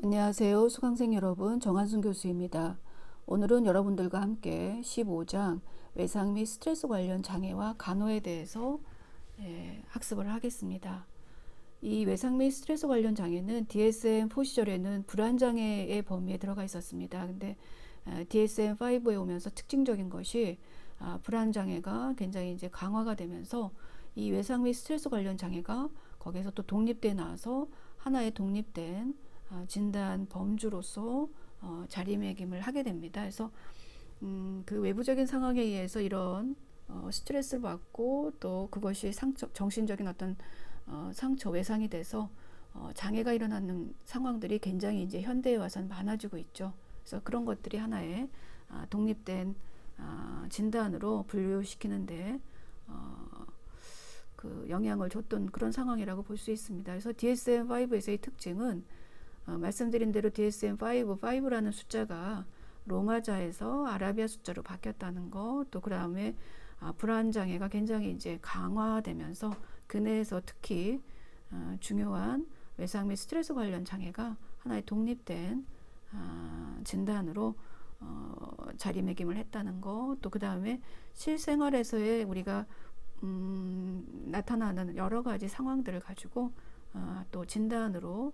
안녕하세요. 수강생 여러분, 정한순 교수입니다. 오늘은 여러분들과 함께 15장 외상 및 스트레스 관련 장애와 간호에 대해서 학습을 하겠습니다. 이 외상 및 스트레스 관련 장애는 DSM-4 시절에는 불안장애의 범위에 들어가 있었습니다. 근데 DSM-5에 오면서 특징적인 것이 불안장애가 굉장히 이제 강화가 되면서 이 외상 및 스트레스 관련 장애가 거기에서 또 독립돼 나와서 하나의 독립된 진단 범주로서 자리매김을 하게 됩니다. 그래서 그 외부적인 상황에 의해서 이런 스트레스를 받고 또 그것이 정신적인 어떤 상처, 외상이 돼서 장애가 일어나는 상황들이 굉장히 이제 현대에 와서는 많아지고 있죠. 그래서 그런 것들이 하나의 독립된 진단으로 분류시키는데 그 영향을 줬던 그런 상황이라고 볼 수 있습니다. 그래서 DSM-5에서의 특징은 말씀드린 대로 DSM-5, 5라는 숫자가 로마자에서 아라비아 숫자로 바뀌었다는 거, 또 그 다음에 불안장애가 굉장히 이제 강화되면서 그 내에서 특히 중요한 외상 및 스트레스 관련 장애가 하나의 독립된 진단으로 자리매김을 했다는 거, 또 그 다음에 실생활에서의 우리가 나타나는 여러 가지 상황들을 가지고 또 진단으로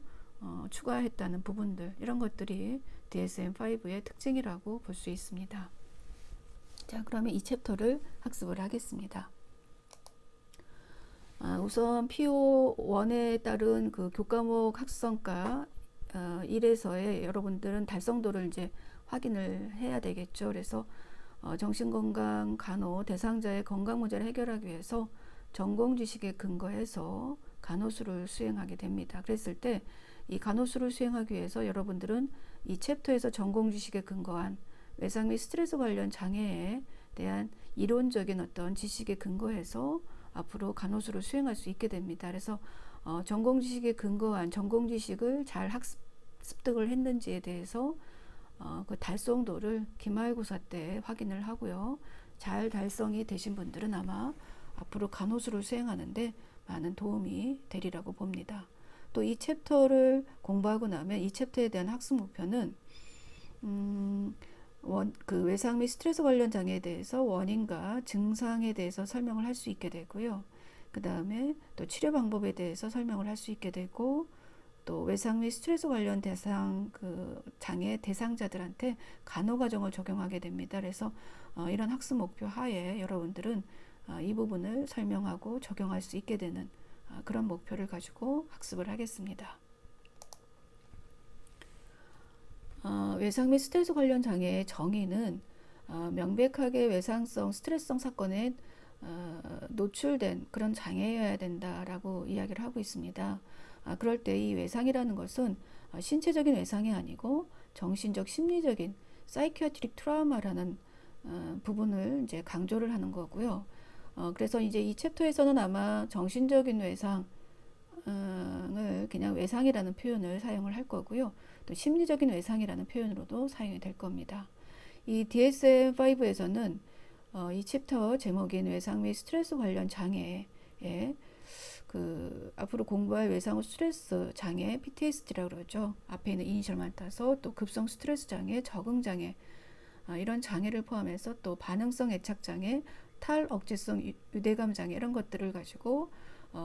추가했다는 부분들, 이런 것들이 DSM-5의 특징이라고 볼 수 있습니다. 자, 그러면 이 챕터를 학습을 하겠습니다. 우선 PO1에 따른 그 교과목 학습성과 1에서의 여러분들은 달성도를 이제 확인을 해야 되겠죠. 그래서 정신건강 간호 대상자의 건강 문제를 해결하기 위해서 전공 지식에 근거해서 간호수를 수행하게 됩니다. 그랬을 때 이 간호수를 수행하기 위해서 여러분들은 이 챕터에서 전공 지식에 근거한 외상 및 스트레스 관련 장애에 대한 이론적인 어떤 지식에 근거해서 앞으로 간호수를 수행할 수 있게 됩니다. 그래서 전공 지식에 근거한 전공 지식을 잘 습득을 했는지에 대해서 그 달성도를 기말고사 때 확인을 하고요. 잘 달성이 되신 분들은 아마 앞으로 간호수를 수행하는데 많은 도움이 되리라고 봅니다. 또 이 챕터를 공부하고 나면 이 챕터에 대한 학습 목표는 그 외상 및 스트레스 관련 장애에 대해서 원인과 증상에 대해서 설명을 할 수 있게 되고요. 그 다음에 또 치료 방법에 대해서 설명을 할 수 있게 되고, 또 외상 및 스트레스 관련 대상 그 장애 대상자들한테 간호 과정을 적용하게 됩니다. 그래서 이런 학습 목표 하에 여러분들은 이 부분을 설명하고 적용할 수 있게 되는 그런 목표를 가지고 학습을 하겠습니다. 외상 및 스트레스 관련 장애의 정의는 명백하게 외상성, 스트레스성 사건에 노출된 그런 장애여야 된다라고 이야기를 하고 있습니다. 그럴 때 이 외상이라는 것은 신체적인 외상이 아니고 정신적, 심리적인 사이키아트릭 트라우마라는 부분을 이제 강조를 하는 거고요. 그래서 이제 이 챕터에서는 아마 정신적인 외상을 그냥 외상이라는 표현을 사용을 할 거고요. 또 심리적인 외상이라는 표현으로도 사용이 될 겁니다. 이 DSM-5에서는 이 챕터 제목인 외상 및 스트레스 관련 장애에 그 앞으로 공부할 외상 후 스트레스 장애 PTSD라고 그러죠. 앞에 있는 이니셜만 따서 또 급성 스트레스 장애, 적응 장애, 이런 장애를 포함해서 또 반응성 애착 장애, 탈억제성 유대감 장애, 이런 것들을 가지고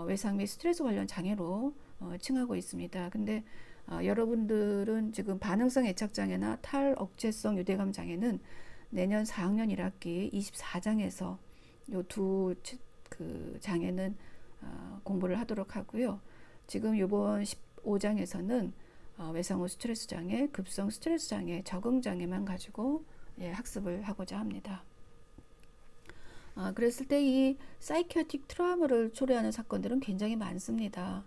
외상 및 스트레스 관련 장애로 칭하고 있습니다. 근데 여러분들은 지금 반응성 애착 장애나 탈억제성 유대감 장애는 내년 4학년 1학기 24장에서 요 두 그 장애는 공부를 하도록 하고요. 지금 이번 15장에서는 외상 후 스트레스 장애, 급성 스트레스 장애, 적응 장애만 가지고 학습을 하고자 합니다. 그랬을 때 이 사이키아틱 트라우마를 초래하는 사건들은 굉장히 많습니다.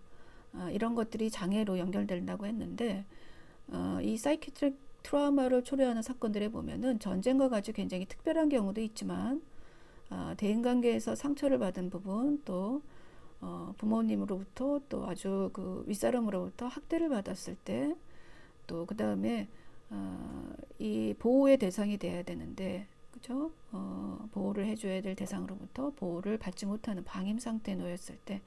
이런 것들이 장애로 연결된다고 했는데 이 사이키아틱 트라우마를 초래하는 사건들에 보면은 전쟁과 같이 굉장히 특별한 경우도 있지만 대인관계에서 상처를 받은 부분, 또 부모님으로부터 또 아주 그 윗사람으로부터 학대를 받았을 때, 또 그 다음에 이 보호의 대상이 돼야 되는데, 그죠? 보호를 해줘야 될 대상으로부터 보호를 받지 못하는 방임 상태에 놓였을 때,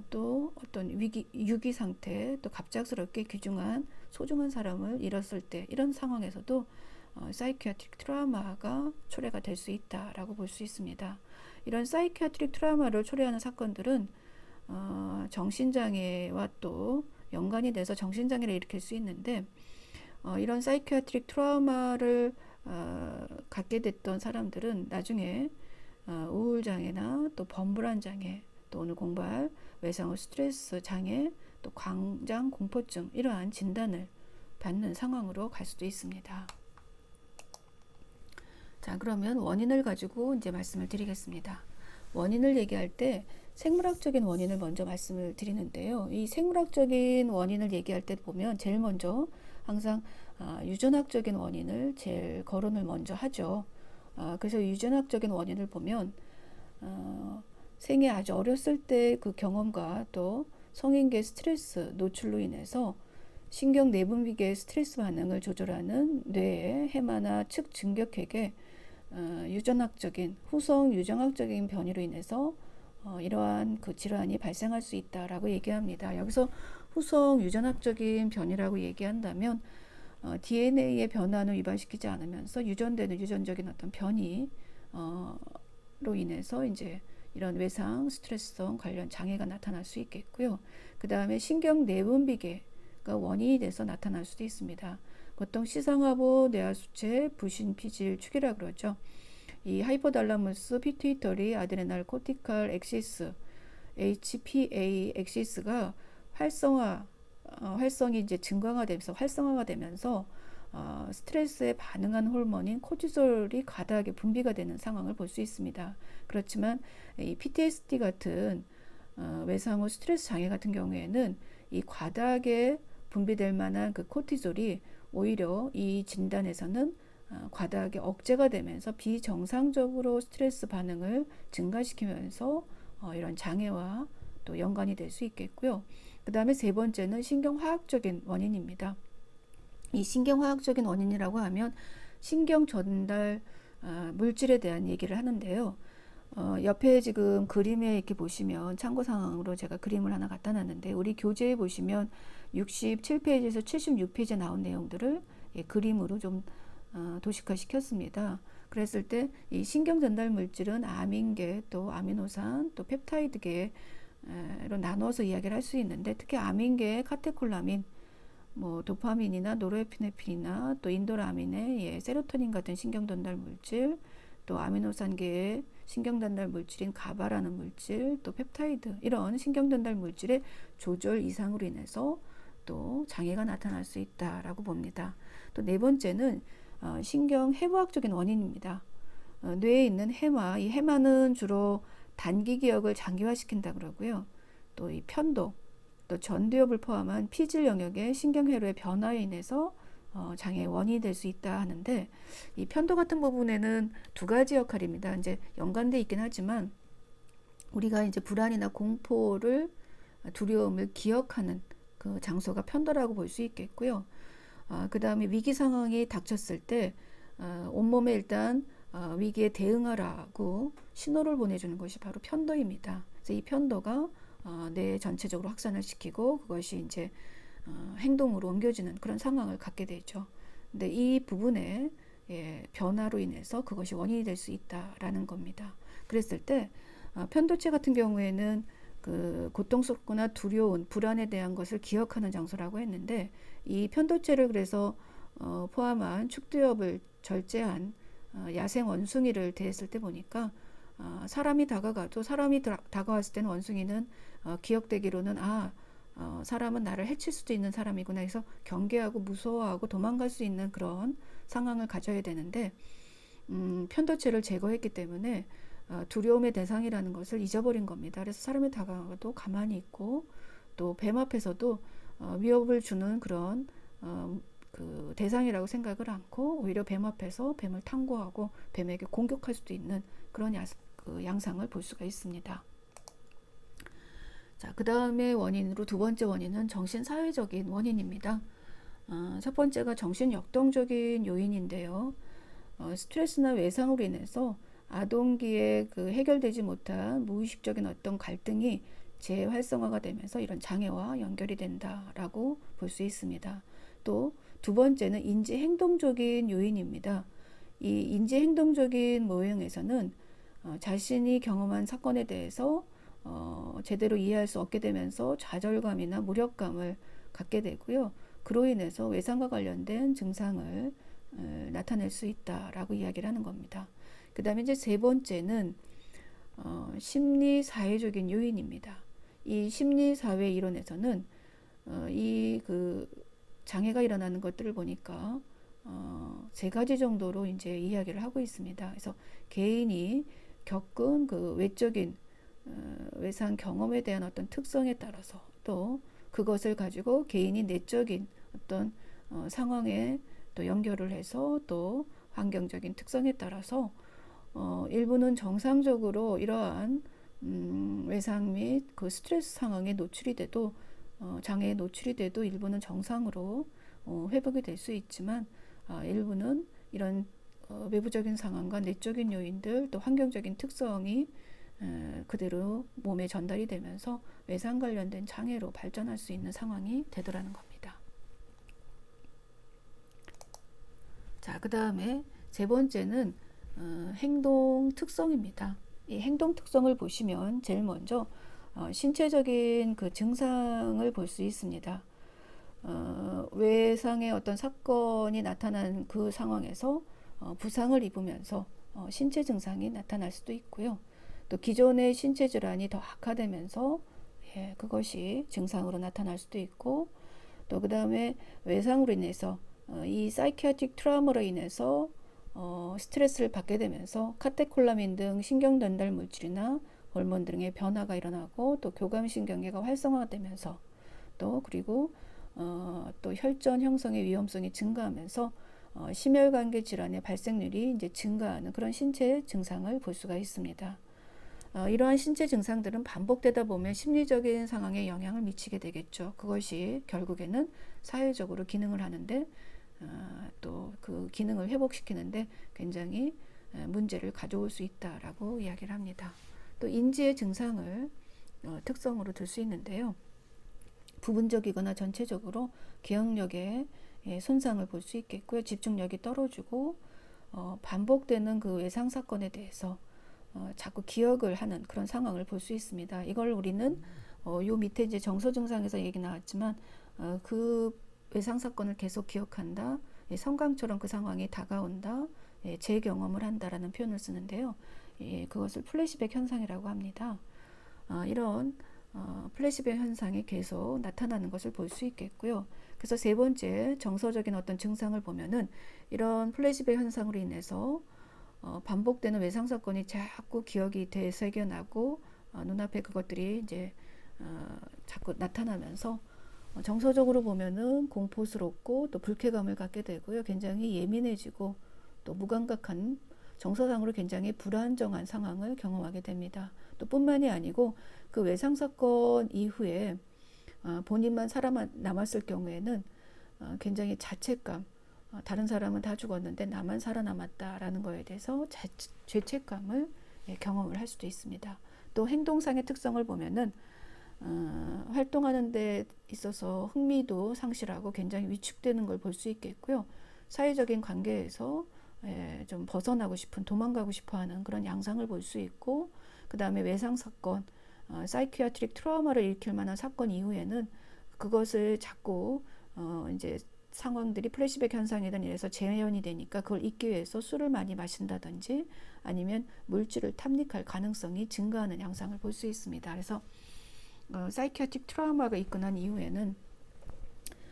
또 어떤 유기 상태, 또 갑작스럽게 귀중한 소중한 사람을 잃었을 때 이런 상황에서도 사이키아트릭 트라우마가 초래가 될 수 있다라고 볼 수 있습니다. 이런 사이키아트릭 트라우마를 초래하는 사건들은 정신장애와 또 연관이 돼서 정신장애를 일으킬 수 있는데 이런 사이키아트릭 트라우마를 갖게 됐던 사람들은 나중에 우울장애나 또 범불안 장애, 또 오늘 공부할 외상후 스트레스 장애, 또 광장 공포증 이러한 진단을 받는 상황으로 갈 수도 있습니다. 자, 그러면 원인을 가지고 이제 말씀을 드리겠습니다. 원인을 얘기할 때 생물학적인 원인을 먼저 말씀을 드리는데요. 이 생물학적인 원인을 얘기할 때 보면 제일 먼저 항상 유전학적인 원인을 제일 거론을 먼저 하죠. 그래서 유전학적인 원인을 보면 생애 아주 어렸을 때 그 경험과 또 성인계 스트레스 노출로 인해서 신경 내분비계의 스트레스 반응을 조절하는 뇌의 해마나 측 증격핵의 유전학적인 후성 유전학적인 변이로 인해서 이러한 그 질환이 발생할 수 있다라고 얘기합니다. 여기서 후성 유전학적인 변이라고 얘기한다면 DNA의 변화는 위반시키지 않으면서 유전되는 유전적인 어떤 변이로 인해서 이제 이런 외상 스트레스성 관련 장애가 나타날 수 있겠고요. 그 다음에 신경 내분비계가 원인이 돼서 나타날 수도 있습니다. 보통 시상하부 뇌하수체 부신 피질 축이라 그러죠. 이 하이포달라무스 피튜이터리 아드레날 코티칼 엑시스 HPA 엑시스가 활성이 이제 증강화되면서 활성화가 되면서 스트레스에 반응한 호르몬인 코티솔이 과다하게 분비가 되는 상황을 볼 수 있습니다. 그렇지만 이 PTSD 같은 외상후 스트레스 장애 같은 경우에는 이 과다하게 분비될 만한 그 코티솔이 오히려 이 진단에서는 과다하게 억제가 되면서 비정상적으로 스트레스 반응을 증가시키면서 이런 장애와 또 연관이 될 수 있겠고요. 그 다음에 세 번째는 신경화학적인 원인입니다. 이 신경화학적인 원인이라고 하면 신경 전달 물질에 대한 얘기를 하는데요. 옆에 지금 그림에 이렇게 보시면 참고사항으로 제가 그림을 하나 갖다 놨는데 우리 교재에 보시면 67페이지에서 76페이지에 나온 내용들을 그림으로 좀 도식화 시켰습니다. 그랬을 때 이 신경 전달 물질은 아민계, 또 아미노산, 또 펩타이드계로 나누어서 이야기를 할 수 있는데 특히 아민계의 카테콜라민, 뭐 도파민이나 노르에피네핀이나 또 인도라민의 세로토닌 같은 신경 전달 물질, 또 아미노산계의 신경 전달 물질인 가바라는 물질, 또 펩타이드 이런 신경 전달 물질의 조절 이상으로 인해서 또 장애가 나타날 수 있다라고 봅니다. 또 네 번째는 신경 해부학적인 원인입니다. 뇌에 있는 해마, 이 해마는 주로 단기 기억을 장기화시킨다 그러고요. 또 이 편도, 또 전두엽을 포함한 피질 영역의 신경회로의 변화에 인해서 장애의 원인이 될 수 있다 하는데 이 편도 같은 부분에는 두 가지 역할입니다. 이제 연관돼 있긴 하지만 우리가 이제 불안이나 공포를 두려움을 기억하는 그 장소가 편도라고 볼 수 있겠고요. 그 다음에 위기 상황이 닥쳤을 때 온몸에 일단 위기에 대응하라고 신호를 보내주는 것이 바로 편도입니다. 그래서 이 편도가 뇌 전체적으로 확산을 시키고 그것이 이제 행동으로 옮겨지는 그런 상황을 갖게 되죠. 근데 이 부분의 변화로 인해서 그것이 원인이 될 수 있다라는 겁니다. 그랬을 때 편도체 같은 경우에는 그 고통스럽거나 두려운 불안에 대한 것을 기억하는 장소라고 했는데 이 편도체를 그래서 포함한 축두엽을 절제한 야생 원숭이를 대했을 때 보니까 사람이 다가가도 사람이 다가왔을 때는 원숭이는 기억되기로는 사람은 나를 해칠 수도 있는 사람이구나 해서 경계하고 무서워하고 도망갈 수 있는 그런 상황을 가져야 되는데 편도체를 제거했기 때문에 두려움의 대상이라는 것을 잊어버린 겁니다. 그래서 사람이 다가가도 가만히 있고 또 뱀 앞에서도 위협을 주는 그런 그 대상이라고 생각을 않고 오히려 뱀 앞에서 뱀을 탐구하고 뱀에게 공격할 수도 있는 그런 양상을 볼 수가 있습니다. 자, 그 다음에 원인으로 두 번째 원인은 정신사회적인 원인입니다. 첫 번째가 정신역동적인 요인인데요. 스트레스나 외상으로 인해서 아동기에 그 해결되지 못한 무의식적인 어떤 갈등이 재활성화가 되면서 이런 장애와 연결이 된다라고 볼 수 있습니다. 또 두 번째는 인지 행동적인 요인입니다. 이 인지 행동적인 모형에서는 자신이 경험한 사건에 대해서 제대로 이해할 수 없게 되면서 좌절감이나 무력감을 갖게 되고요. 그로 인해서 외상과 관련된 증상을 나타낼 수 있다라고 이야기를 하는 겁니다. 그 다음에 이제 세 번째는 심리 사회적인 요인입니다. 이 심리 사회 이론에서는 이 그 장애가 일어나는 것들을 보니까 세 가지 정도로 이제 이야기를 하고 있습니다. 그래서 개인이 겪은 그 외적인 외상 경험에 대한 어떤 특성에 따라서 또 그것을 가지고 개인이 내적인 어떤 상황에 또 연결을 해서 또 환경적인 특성에 따라서 일부는 정상적으로 이러한 외상 및 그 스트레스 상황에 노출이 돼도 장애에 노출이 돼도 일부는 정상으로 회복이 될 수 있지만 일부는 이런 외부적인 상황과 내적인 요인들 또 환경적인 특성이 그대로 몸에 전달이 되면서 외상 관련된 장애로 발전할 수 있는 상황이 되더라는 겁니다. 자, 그 다음에 세 번째는 행동 특성입니다. 이 행동 특성을 보시면 제일 먼저 신체적인 그 증상을 볼 수 있습니다. 외상의 어떤 사건이 나타난 그 상황에서 부상을 입으면서 신체 증상이 나타날 수도 있고요. 또 기존의 신체 질환이 더 악화되면서 그것이 증상으로 나타날 수도 있고 또 그 다음에 외상으로 인해서 이 사이키아틱 트라우마로 인해서 스트레스를 받게 되면서 카테콜라민 등 신경 전달 물질이나 호르몬 등의 변화가 일어나고 또 교감신경계가 활성화되면서 또 그리고 또 혈전 형성의 위험성이 증가하면서 심혈관계 질환의 발생률이 이제 증가하는 그런 신체 증상을 볼 수가 있습니다. 이러한 신체 증상들은 반복되다 보면 심리적인 상황에 영향을 미치게 되겠죠. 그것이 결국에는 사회적으로 기능을 하는데 또 그 기능을 회복시키는데 굉장히 문제를 가져올 수 있다라고 이야기를 합니다. 또 인지의 증상을 특성으로 들 수 있는데요. 부분적이거나 전체적으로 기억력에 손상을 볼 수 있겠고요. 집중력이 떨어지고 반복되는 그 외상 사건에 대해서 자꾸 기억을 하는 그런 상황을 볼 수 있습니다. 이걸 우리는 요 밑에 이제 정서 증상에서 얘기 나왔지만 그 외상 사건을 계속 기억한다. 성강처럼 그 상황이 다가온다. 재경험을 한다라는 표현을 쓰는데요. 그것을 플래시백 현상이라고 합니다. 이런 플래시백 현상이 계속 나타나는 것을 볼 수 있겠고요. 그래서 세 번째 정서적인 어떤 증상을 보면은 이런 플래시백 현상으로 인해서 반복되는 외상 사건이 자꾸 기억이 되새겨나고 눈앞에 그것들이 이제 자꾸 나타나면서 정서적으로 보면은 공포스럽고 또 불쾌감을 갖게 되고요. 굉장히 예민해지고 또 무감각한 정서상으로 굉장히 불안정한 상황을 경험하게 됩니다. 또 뿐만이 아니고 그 외상 사건 이후에 본인만 살아남았을 경우에는 굉장히 자책감, 다른 사람은 다 죽었는데 나만 살아남았다라는 거에 대해서 죄책감을 경험을 할 수도 있습니다. 또 행동상의 특성을 보면은 활동하는 데 있어서 흥미도 상실하고 굉장히 위축되는 걸 볼 수 있겠고요. 사회적인 관계에서 좀 벗어나고 싶은, 도망가고 싶어하는 그런 양상을 볼 수 있고, 그 다음에 외상 사건, 사이키아트릭 트라우마를 일으킬 만한 사건 이후에는 그것을 자꾸 이제 상황들이 플래시백 현상이든 이래서 재현이 되니까 그걸 잊기 위해서 술을 많이 마신다든지 아니면 물질을 탐닉할 가능성이 증가하는 양상을 볼 수 있습니다. 그래서 사이키아틱 트라우마가 있고 난 이후에는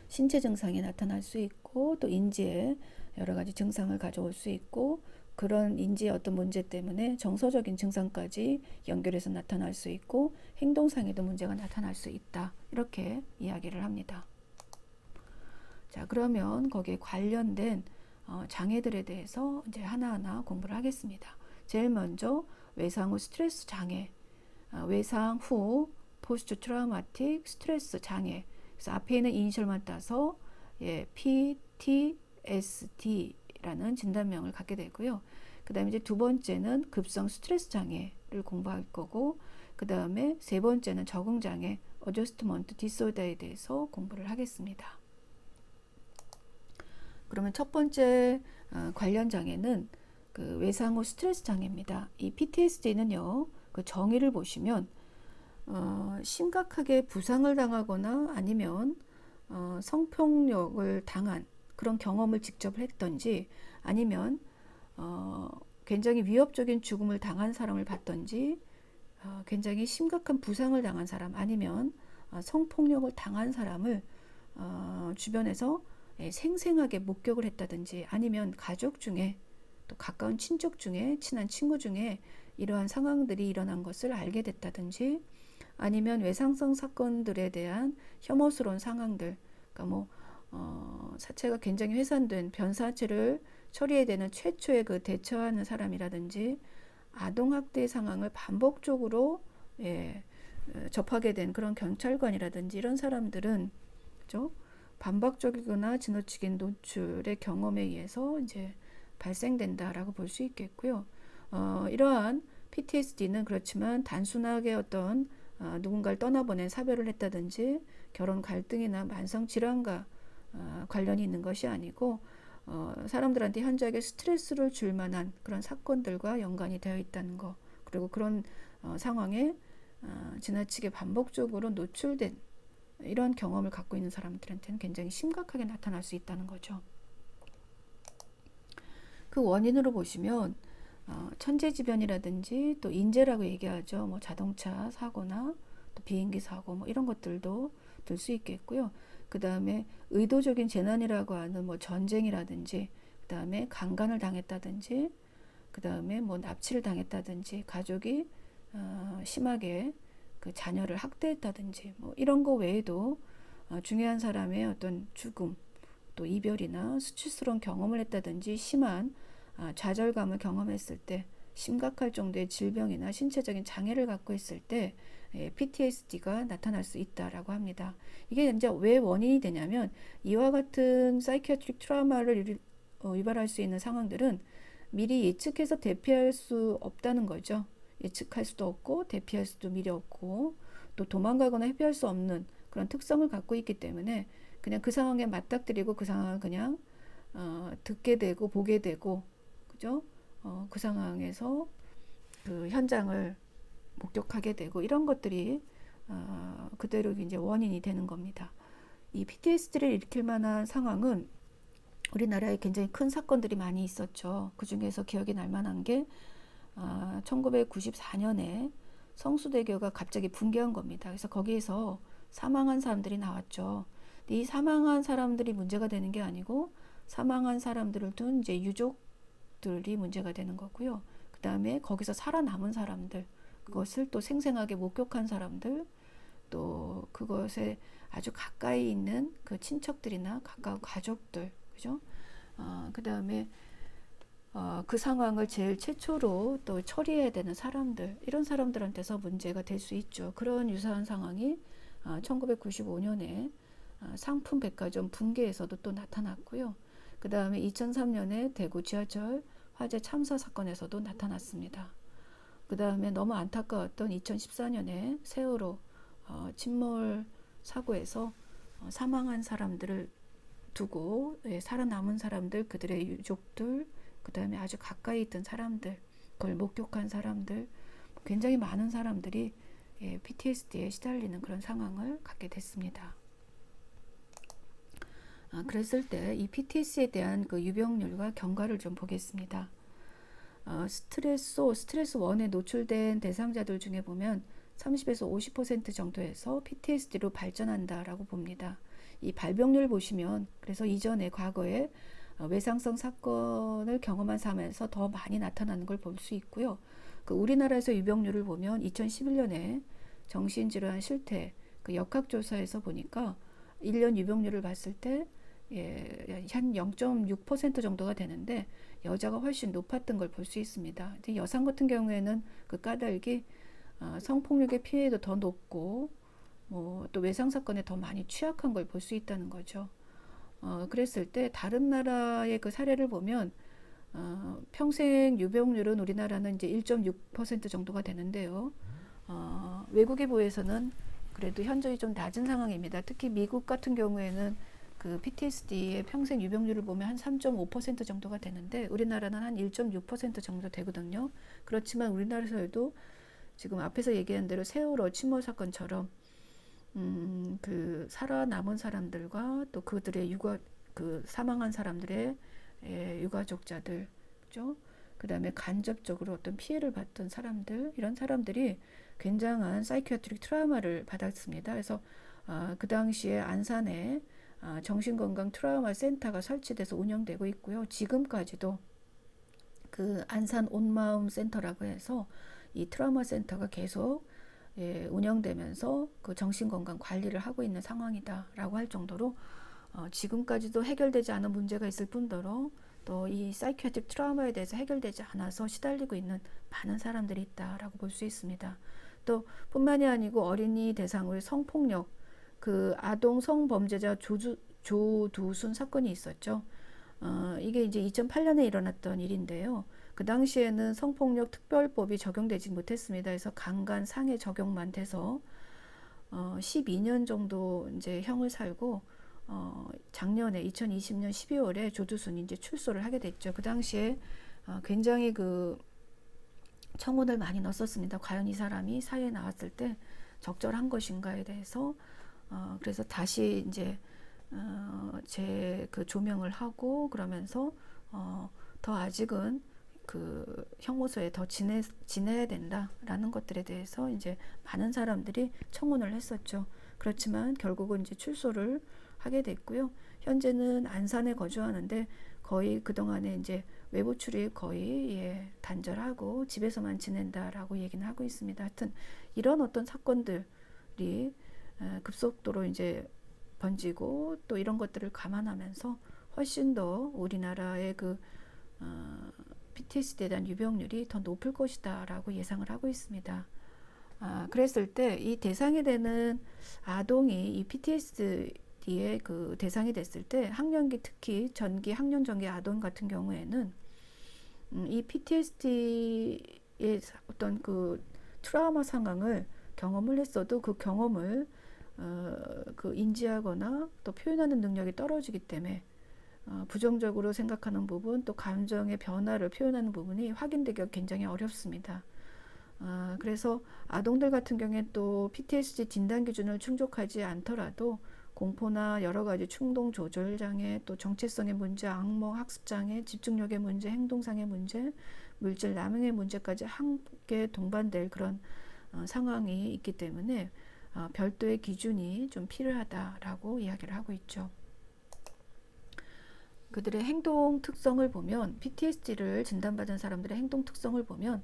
신체 증상이 나타날 수 있고 또 인지에 여러 가지 증상을 가져올 수 있고 그런 인지의 어떤 문제 때문에 정서적인 증상까지 연결해서 나타날 수 있고 행동상에도 문제가 나타날 수 있다. 이렇게 이야기를 합니다. 자, 그러면 거기에 관련된 장애들에 대해서 이제 하나하나 공부를 하겠습니다. 제일 먼저 외상 후 스트레스 장애, 외상 후 포스트 트라우마틱 스트레스 장애. 그래서 앞에 있는 이니셜만 따서 PTSD라는 진단명을 갖게 되고요. 그 다음에 이제 두 번째는 급성 스트레스 장애를 공부할 거고, 그 다음에 세 번째는 적응장애, 어저스트먼트 디소더에 대해서 공부를 하겠습니다. 그러면 첫 번째 관련 장애는 그 외상 후 스트레스 장애입니다. 이 PTSD는요, 그 정의를 보시면 심각하게 부상을 당하거나 아니면 성폭력을 당한 그런 경험을 직접 했던지 아니면 굉장히 위협적인 죽음을 당한 사람을 봤던지 굉장히 심각한 부상을 당한 사람 아니면 성폭력을 당한 사람을 주변에서 생생하게 목격을 했다든지 아니면 가족 중에 또 가까운 친족 중에 친한 친구 중에 이러한 상황들이 일어난 것을 알게 됐다든지 아니면 외상성 사건들에 대한 혐오스러운 상황들, 그러니까 뭐 사체가 굉장히 훼손된 변사체를 처리해야 되는 최초의 그 대처하는 사람이라든지 아동학대 상황을 반복적으로 접하게 된 그런 경찰관이라든지 이런 사람들은 그죠? 반복적이거나 지나치게 노출의 경험에 의해서 이제 발생된다라고 볼 수 있겠고요. 이러한 PTSD는 그렇지만 단순하게 어떤 누군가를 떠나보낸 사별을 했다든지 결혼 갈등이나 만성 질환과 관련이 있는 것이 아니고 사람들한테 현저하게 스트레스를 줄 만한 그런 사건들과 연관이 되어 있다는 거, 그리고 그런 상황에 지나치게 반복적으로 노출된 이런 경험을 갖고 있는 사람들한테는 굉장히 심각하게 나타날 수 있다는 거죠. 그 원인으로 보시면 천재지변이라든지 또 인재라고 얘기하죠. 뭐 자동차 사고나 또 비행기 사고 뭐 이런 것들도 들 수 있겠고요. 그 다음에 의도적인 재난이라고 하는 뭐 전쟁이라든지 그 다음에 강간을 당했다든지 그 다음에 뭐 납치를 당했다든지 가족이 심하게 그 자녀를 학대했다든지 뭐 이런 거 외에도 중요한 사람의 어떤 죽음 또 이별이나 수치스러운 경험을 했다든지 심한 좌절감을 경험했을 때 심각할 정도의 질병이나 신체적인 장애를 갖고 있을 때 PTSD가 나타날 수 있다라고 합니다. 이게 이제 왜 원인이 되냐면 이와 같은 사이키아트릭 트라우마를 유발할 수 있는 상황들은 미리 예측해서 대피할 수 없다는 거죠. 예측할 수도 없고 대피할 수도 미리 없고 또 도망가거나 회피할 수 없는 그런 특성을 갖고 있기 때문에 그냥 그 상황에 맞닥뜨리고 그 상황을 그냥 듣게 되고 보게 되고 그죠? 그 상황에서 그 현장을 목격하게 되고 이런 것들이 그대로 이제 원인이 되는 겁니다. 이 PTSD를 일으킬 만한 상황은 우리나라에 굉장히 큰 사건들이 많이 있었죠. 그 중에서 기억이 날 만한 게 1994년에 성수대교가 갑자기 붕괴한 겁니다. 그래서 거기에서 사망한 사람들이 나왔죠. 근데 이 사망한 사람들이 문제가 되는 게 아니고 사망한 사람들을 둔 이제 유족들이 문제가 되는 거고요. 그 다음에 거기서 살아남은 사람들, 그것을 또 생생하게 목격한 사람들, 또 그것에 아주 가까이 있는 그 친척들이나 가까운 가족들, 그죠? 그 다음에 그 상황을 제일 최초로 또 처리해야 되는 사람들, 이런 사람들한테서 문제가 될 수 있죠. 그런 유사한 상황이 1995년에 상품 백화점 붕괴에서도 또 나타났고요. 그 다음에 2003년에 대구 지하철 화재 참사 사건에서도 나타났습니다. 그 다음에 너무 안타까웠던 2014년에 세월호 침몰 사고에서 사망한 사람들을 두고 살아남은 사람들, 그들의 유족들, 그 다음에 아주 가까이 있던 사람들, 그걸 목격한 사람들, 굉장히 많은 사람들이 PTSD에 시달리는 그런 상황을 갖게 됐습니다. 그랬을 때 이 PTSD에 대한 그 유병률과 경과를 좀 보겠습니다. 스트레스 1에 노출된 대상자들 중에 보면 30에서 50% 정도에서 PTSD로 발전한다라고 봅니다. 이 발병률 보시면 그래서 이전에 과거에 외상성 사건을 경험한 사람에서 더 많이 나타나는 걸 볼 수 있고요. 그 우리나라에서 유병률을 보면 2011년에 정신질환 실태 그 역학조사에서 보니까 1년 유병률을 봤을 때 한 0.6% 정도가 되는데 여자가 훨씬 높았던 걸 볼 수 있습니다. 여성 같은 경우에는 그 까닭이 성폭력의 피해도 더 높고 또 외상 사건에 더 많이 취약한 걸 볼 수 있다는 거죠. 그랬을 때 다른 나라의 그 사례를 보면 평생 유병률은 우리나라는 이제 1.6% 정도가 되는데요. 외국에 비해서는 그래도 현저히 좀 낮은 상황입니다. 특히 미국 같은 경우에는 그 PTSD의 평생 유병률을 보면 한 3.5% 정도가 되는데 우리나라는 한 1.6% 정도 되거든요. 그렇지만 우리나라에서도 지금 앞에서 얘기한 대로 세월호 침몰 사건처럼 그 살아남은 사람들과 또 그들의 그 사망한 사람들의 유가족자들, 그죠? 그 다음에 간접적으로 어떤 피해를 받던 사람들, 이런 사람들이 굉장한 사이키아트릭 트라우마를 받았습니다. 그래서 그 당시에 안산에 정신건강 트라우마 센터가 설치돼서 운영되고 있고요. 지금까지도 그 안산 온마음 센터라고 해서 이 트라우마 센터가 계속 운영되면서 그 정신건강 관리를 하고 있는 상황이다라고 할 정도로 지금까지도 해결되지 않은 문제가 있을 뿐더러 또 이 사이키아틱 트라우마에 대해서 해결되지 않아서 시달리고 있는 많은 사람들이 있다라고 볼 수 있습니다. 또 뿐만이 아니고 어린이 대상으로 성폭력, 그 아동 성범죄자 조두순 사건이 있었죠. 이게 이제 2008년에 일어났던 일인데요. 그 당시에는 성폭력 특별법이 적용되지 못했습니다. 그래서 강간 상해 적용만 돼서 12년 정도 이제 형을 살고 작년에 2020년 12월에 조두순이 이제 출소를 하게 됐죠. 그 당시에 굉장히 그 청혼을 많이 넣었습니다. 과연 이 사람이 사회에 나왔을 때 적절한 것인가에 대해서 그래서 다시 이제 제 그 조명을 하고 그러면서 더 아직은 그 형무소에 더 지내야 된다라는 것들에 대해서 이제 많은 사람들이 청혼을 했었죠. 그렇지만 결국은 이제 출소를 하게 됐고요. 현재는 안산에 거주하는데 거의 그동안에 이제 외부 출입 거의 단절하고 집에서만 지낸다라고 얘기는 하고 있습니다. 하여튼 이런 어떤 사건들이 급속도로 이제 번지고 또 이런 것들을 감안하면서 훨씬 더 우리나라의 그 PTSD에 대한 유병률이 더 높을 것이다라고 예상을 하고 있습니다. 그랬을 때 이 대상이 되는 아동이 이 PTSD의 그 대상이 됐을 때 학년기 특히 전기 학년 전기 아동 같은 경우에는 이 PTSD의 어떤 그 트라우마 상황을 경험을 했어도 그 경험을 그 인지하거나 또 표현하는 능력이 떨어지기 때문에 부정적으로 생각하는 부분 또 감정의 변화를 표현하는 부분이 확인되기가 굉장히 어렵습니다. 그래서 아동들 같은 경우에 또 PTSD 진단 기준을 충족하지 않더라도 공포나 여러 가지 충동 조절 장애, 또 정체성의 문제, 악몽, 학습 장애, 집중력의 문제, 행동상의 문제, 물질 남용의 문제까지 함께 동반될 그런 상황이 있기 때문에 별도의 기준이 좀 필요하다라고 이야기를 하고 있죠. 그들의 행동 특성을 보면 PTSD를 진단받은 사람들의 행동 특성을 보면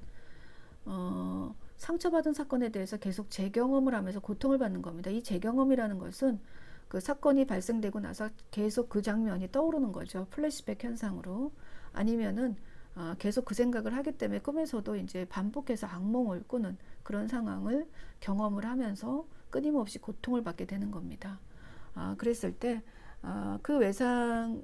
상처받은 사건에 대해서 계속 재경험을 하면서 고통을 받는 겁니다. 이 재경험이라는 것은 그 사건이 발생되고 나서 계속 그 장면이 떠오르는 거죠. 플래시백 현상으로. 아니면은 계속 그 생각을 하기 때문에 꿈에서도 이제 반복해서 악몽을 꾸는 그런 상황을 경험을 하면서 끊임없이 고통을 받게 되는 겁니다. 그랬을 때 그 외상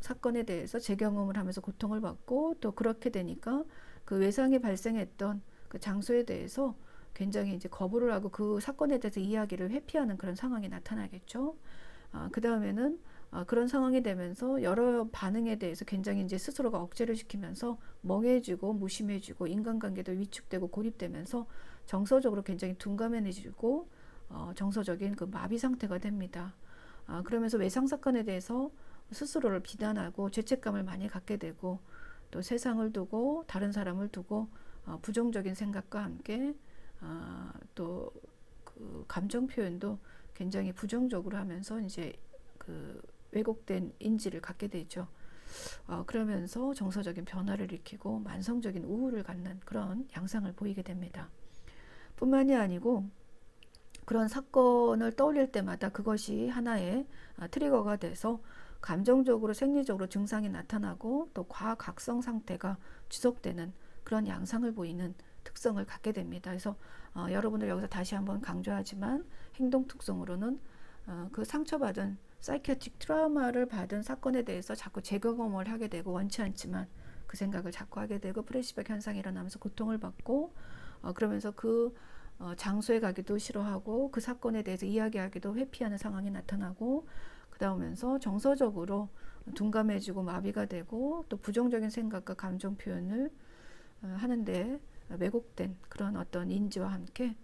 사건에 대해서 재경험을 하면서 고통을 받고 또 그렇게 되니까 그 외상이 발생했던 그 장소에 대해서 굉장히 이제 거부를 하고 그 사건에 대해서 이야기를 회피하는 그런 상황이 나타나겠죠. 그 다음에는 그런 상황이 되면서 여러 반응에 대해서 굉장히 이제 스스로가 억제를 시키면서 멍해지고 무심해지고 인간관계도 위축되고 고립되면서 정서적으로 굉장히 둔감해지고 정서적인 그 마비 상태가 됩니다. 그러면서 외상 사건에 대해서 스스로를 비난하고 죄책감을 많이 갖게 되고 또 세상을 두고 다른 사람을 두고 부정적인 생각과 함께 또 그 감정 표현도 굉장히 부정적으로 하면서 이제 그 왜곡된 인지를 갖게 되죠. 그러면서 정서적인 변화를 일으키고 만성적인 우울을 갖는 그런 양상을 보이게 됩니다. 뿐만이 아니고 그런 사건을 떠올릴 때마다 그것이 하나의 트리거가 돼서 감정적으로 생리적으로 증상이 나타나고 또 과각성 상태가 지속되는 그런 양상을 보이는 특성을 갖게 됩니다. 그래서 여러분들 여기서 다시 한번 강조하지만 행동 특성으로는 그 상처받은 사이키아틱 트라우마를 받은 사건에 대해서 자꾸 재경험을 하게 되고 원치 않지만 그 생각을 자꾸 하게 되고 플래시백 현상이 일어나면서 고통을 받고 그러면서 그 장소에 가기도 싫어하고 그 사건에 대해서 이야기하기도 회피하는 상황이 나타나고, 그러면서 정서적으로 둔감해지고 마비가 되고 또 부정적인 생각과 감정 표현을 하는데 왜곡된 그런 어떤 인지와 함께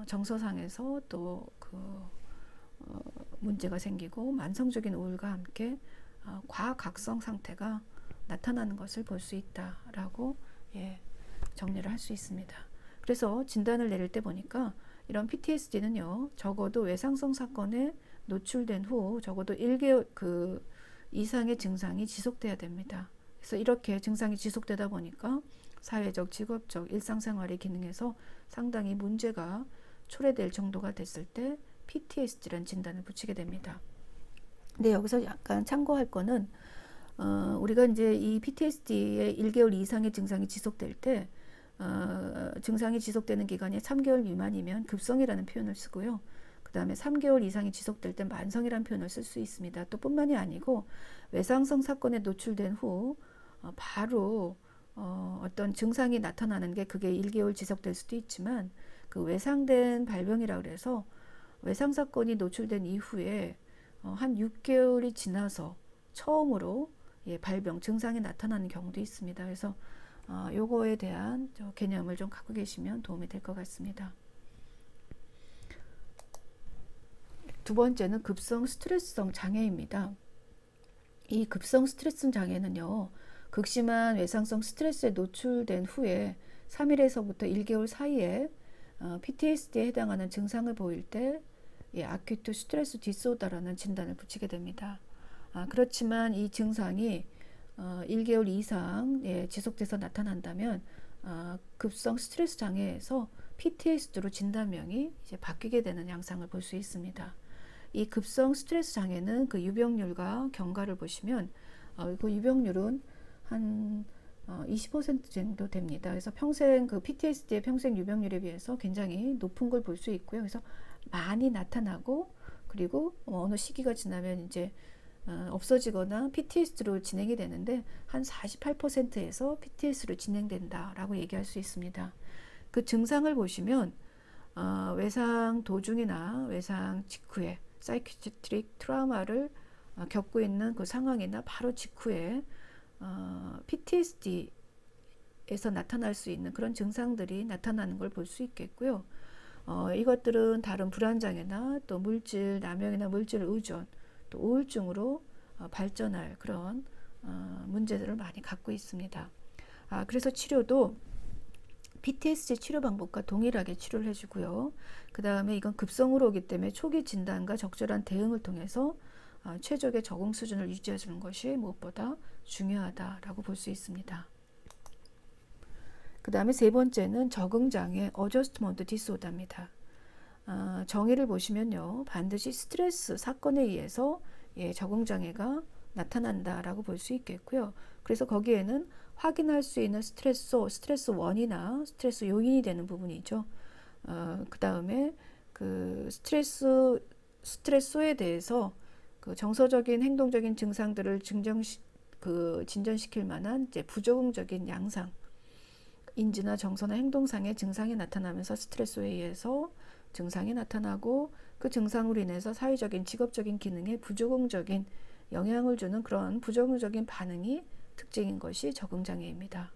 정서상에서 또 문제가 생기고 만성적인 우울과 함께 과각성 상태가 나타나는 것을 볼 수 있다라고 정리를 할 수 있습니다. 그래서 진단을 내릴 때 보니까 이런 PTSD는요, 적어도 외상성 사건에 노출된 후 적어도 1개월 이상의 증상이 지속돼야 됩니다. 그래서 이렇게 증상이 지속되다 보니까 사회적, 직업적, 일상생활의 기능에서 상당히 문제가 초래될 정도가 됐을 때 PTSD라는 진단을 붙이게 됩니다. 근데 여기서 약간 참고할 거는 우리가 이제 이 PTSD의 1개월 이상의 증상이 지속될 때 증상이 지속되는 기간이 3개월 미만이면 급성이라는 표현을 쓰고요. 그 다음에 3개월 이상이 지속될 때 만성이라는 표현을 쓸 수 있습니다. 또 뿐만이 아니고 외상성 사건에 노출된 후 바로 어떤 증상이 나타나는 게 그게 1개월 지속될 수도 있지만 그 외상된 발병이라 그래서 외상 사건이 노출된 이후에 한 6개월이 지나서 처음으로 발병 증상이 나타나는 경우도 있습니다. 그래서 요거에 대한 개념을 좀 갖고 계시면 도움이 될 것 같습니다. 두 번째는 급성 스트레스성 장애입니다. 이 급성 스트레스 장애는요, 극심한 외상성 스트레스에 노출된 후에 3일에서부터 1개월 사이에 PTSD에 해당하는 증상을 보일 때 아큐트 스트레스 디소더라는 진단을 붙이게 됩니다. 그렇지만 이 증상이 1개월 이상 지속돼서 나타난다면 급성 스트레스 장애에서 PTSD로 진단명이 이제 바뀌게 되는 양상을 볼 수 있습니다. 이 급성 스트레스 장애는 그 유병률과 경과를 보시면 그 유병률은 한 20% 정도 됩니다. 그래서 평생 그 PTSD의 평생 유병률에 비해서 굉장히 높은 걸 볼 수 있고요. 그래서 많이 나타나고 그리고 어느 시기가 지나면 이제 없어지거나 PTSD로 진행이 되는데 한 48%에서 PTSD로 진행된다라고 얘기할 수 있습니다. 그 증상을 보시면 외상 도중이나 외상 직후에 사이키트릭 트라우마를 겪고 있는 그 상황이나 바로 직후에 PTSD에서 나타날 수 있는 그런 증상들이 나타나는 걸 볼 수 있겠고요. 이것들은 다른 불안장애나 또 물질 남용이나 물질 의존 또 우울증으로 발전할 그런 문제들을 많이 갖고 있습니다. 그래서 치료도 PTSD 치료 방법과 동일하게 치료를 해주고요. 그 다음에 이건 급성으로 오기 때문에 초기 진단과 적절한 대응을 통해서 최적의 적응 수준을 유지해주는 것이 무엇보다 중요하다라고 볼 수 있습니다. 그 다음에 세 번째는 적응장애 어저스트먼트 디스오더입니다. 정의를 보시면요, 반드시 스트레스 사건에 의해서 적응장애가 나타난다라고 볼 수 있겠고요. 그래서 거기에는 확인할 수 있는 스트레스 원이나 스트레스 요인이 되는 부분이죠. 그 다음에 그 스트레스에 대해서 그 정서적인 행동적인 증상들을 진전시킬 만한 이제 부적응적인 양상, 인지나 정서나 행동상의 증상이 나타나면서 스트레스에 의해서 증상이 나타나고 그 증상으로 인해서 사회적인 직업적인 기능에 부적응적인 영향을 주는 그런 부적응적인 반응이 특징인 것이 적응장애입니다.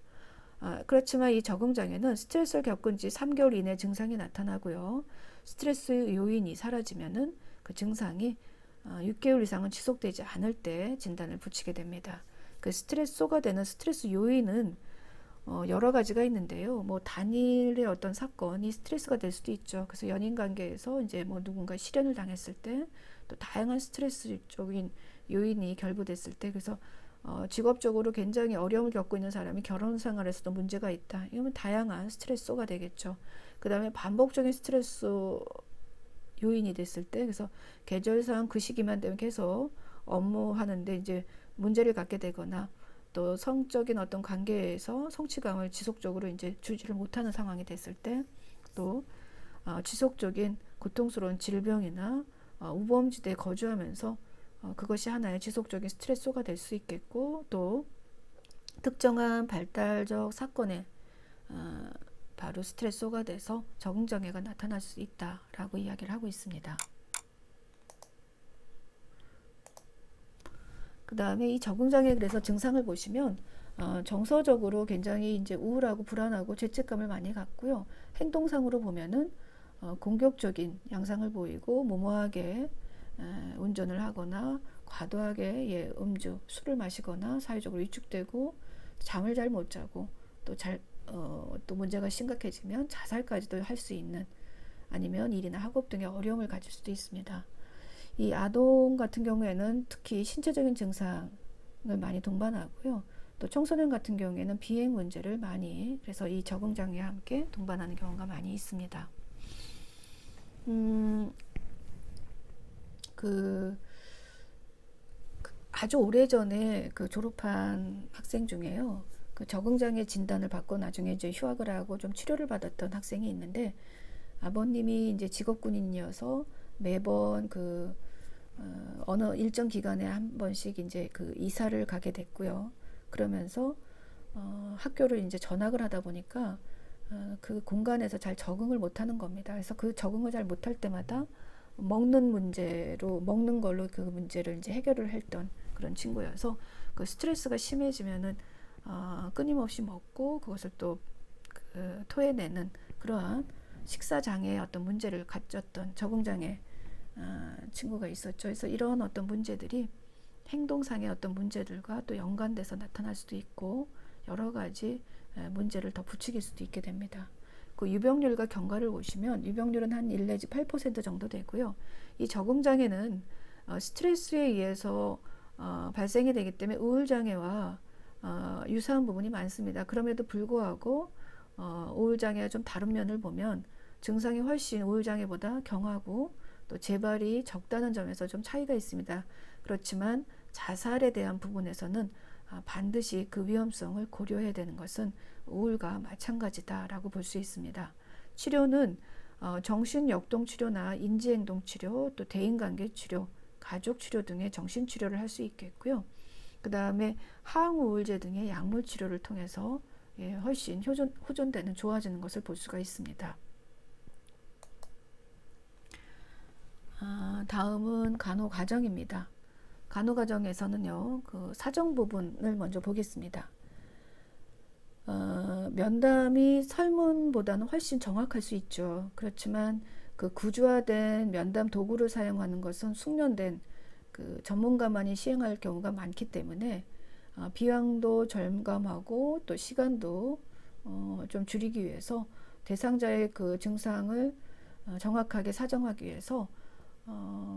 그렇지만 이 적응장애는 스트레스를 겪은 지 3개월 이내 증상이 나타나고요. 스트레스 요인이 사라지면은 그 증상이 6개월 이상은 지속되지 않을 때 진단을 붙이게 됩니다. 그 스트레스가 되는 스트레스 요인은 여러 가지가 있는데요. 뭐 단일의 어떤 사건이 스트레스가 될 수도 있죠. 그래서 연인 관계에서 이제 뭐 누군가 실연을 당했을 때 또 다양한 스트레스적인 요인이 결부됐을 때 그래서 직업적으로 굉장히 어려움을 겪고 있는 사람이 결혼 생활에서도 문제가 있다. 이러면 다양한 스트레스가 되겠죠. 그 다음에 반복적인 스트레스 요인이 됐을 때 그래서 계절상 그 시기만 되면 계속 업무하는데 이제 문제를 갖게 되거나 또 성적인 어떤 관계에서 성취감을 지속적으로 이제 주지를 못하는 상황이 됐을 때 또 지속적인 고통스러운 질병이나 우범지대에 거주하면서 그것이 하나의 지속적인 스트레스가 될 수 있겠고 또 특정한 발달적 사건에 바로 스트레스가 돼서 적응장애가 나타날 수 있다라고 이야기를 하고 있습니다. 그 다음에 이 적응장애 그래서 증상을 보시면 정서적으로 굉장히 이제 우울하고 불안하고 죄책감을 많이 갖고요. 행동상으로 보면은 공격적인 양상을 보이고 무모하게 운전을 하거나 과도하게 음주, 술을 마시거나 사회적으로 위축되고 잠을 잘 못 자고 또 문제가 심각해지면 자살까지도 할 수 있는 아니면 일이나 학업 등의 어려움을 가질 수도 있습니다. 이 아동 같은 경우에는 특히 신체적인 증상을 많이 동반하고요. 또 청소년 같은 경우에는 비행 문제를 많이 그래서 이 적응장애와 함께 동반하는 경우가 많이 있습니다. 아주 오래전에 졸업한 학생 중에요. 적응장애 진단을 받고 나중에 이제 휴학을 하고 좀 치료를 받았던 학생이 있는데 아버님이 이제 직업군인이어서 매번 어느 일정 기간에 한 번씩 이제 이사를 가게 됐고요. 그러면서 학교를 이제 전학을 하다 보니까 그 공간에서 잘 적응을 못하는 겁니다. 그래서 그 적응을 잘 못할 때마다 먹는 걸로 그 문제를 이제 해결을 했던 그런 친구여서 스트레스가 심해지면은 끊임없이 먹고 그것을 또 토해내는 그러한 식사 장애의 어떤 문제를 가졌던 적응장애 친구가 있었죠. 그래서 이런 어떤 문제들이 행동상의 어떤 문제들과 또 연관돼서 나타날 수도 있고 여러 가지 문제를 더 부추길 수도 있게 됩니다. 그 유병률과 경과를 보시면 유병률은 한 1 내지 8% 정도 되고요. 이 적응장애는 스트레스에 의해서 발생이 되기 때문에 우울장애와 유사한 부분이 많습니다. 그럼에도 불구하고 우울장애와 좀 다른 면을 보면 증상이 훨씬 우울장애보다 경하고 또 재발이 적다는 점에서 좀 차이가 있습니다. 그렇지만 자살에 대한 부분에서는 반드시 그 위험성을 고려해야 되는 것은 우울과 마찬가지다라고 볼 수 있습니다. 치료는 정신역동치료나 인지행동치료, 또 대인관계치료, 가족치료 등의 정신치료를 할 수 있겠고요. 그 다음에 항우울제 등의 약물치료를 통해서 훨씬 호전되는 좋아지는 것을 볼 수가 있습니다. 다음은 간호과정입니다. 간호과정에서는요, 사정 부분을 먼저 보겠습니다. 면담이 설문보다는 훨씬 정확할 수 있죠. 그렇지만 구주화된 면담 도구를 사용하는 것은 숙련된 전문가만이 시행할 경우가 많기 때문에 비용도 절감하고 또 시간도 좀 줄이기 위해서 대상자의 증상을 정확하게 사정하기 위해서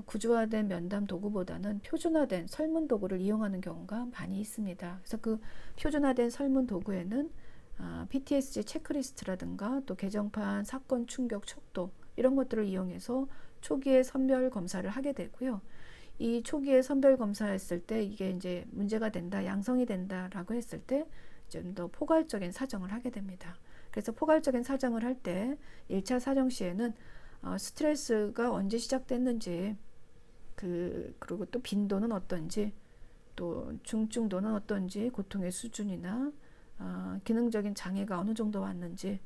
구조화된 면담 도구보다는 표준화된 설문 도구를 이용하는 경우가 많이 있습니다. 그래서 표준화된 설문 도구에는 PTSD 체크리스트라든가 또 개정판 사건 충격 척도 이런 것들을 이용해서 초기에 선별 검사를 하게 되고요. 이 초기에 선별 검사했을 때 이게 이제 문제가 된다, 양성이 된다라고 했을 때 좀 더 포괄적인 사정을 하게 됩니다. 그래서 포괄적인 사정을 할 때 1차 사정 시에는 스트레스가 언제 시작됐는지 그리고 또 빈도는 어떤지 또 중증도는 어떤지 고통의 수준이나 기능적인 장애가 어느 정도 왔는지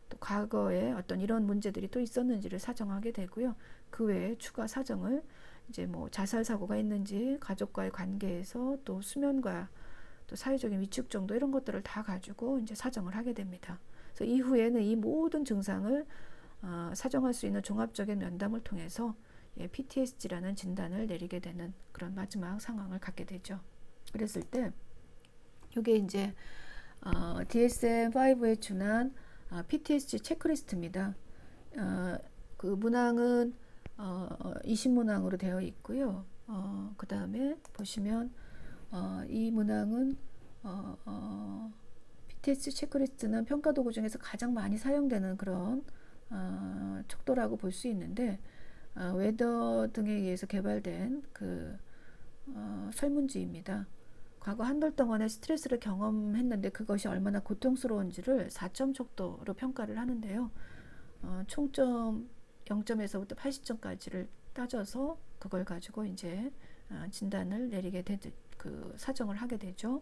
또 과거에 어떤 이런 문제들이 또 있었는지를 사정하게 되고요. 그 외에 추가 사정을 이제 자살 사고가 있는지 가족과의 관계에서 또 수면과 또 사회적인 위축 정도 이런 것들을 다 가지고 이제 사정을 하게 됩니다. 그래서 이후에는 이 모든 증상을 사정할 수 있는 종합적인 면담을 통해서 PTSD라는 진단을 내리게 되는 그런 마지막 상황을 갖게 되죠. 그랬을 때 이게 이제 DSM-5에 준한 PTSD 체크리스트입니다. 그 문항은 20문항으로 되어 있고요. 그 다음에 보시면 이 문항은 PTSD 체크리스트는 평가도구 중에서 가장 많이 사용되는 그런 척도라고 볼 수 있는데 웨더 등에 의해서 개발된 설문지입니다. 과거 한 달 동안의 스트레스를 경험했는데 그것이 얼마나 고통스러운지를 4점 척도로 평가를 하는데요. 총점 0점에서부터 80점까지를 따져서 그걸 가지고 이제 진단을 내리게 사정을 하게 되죠.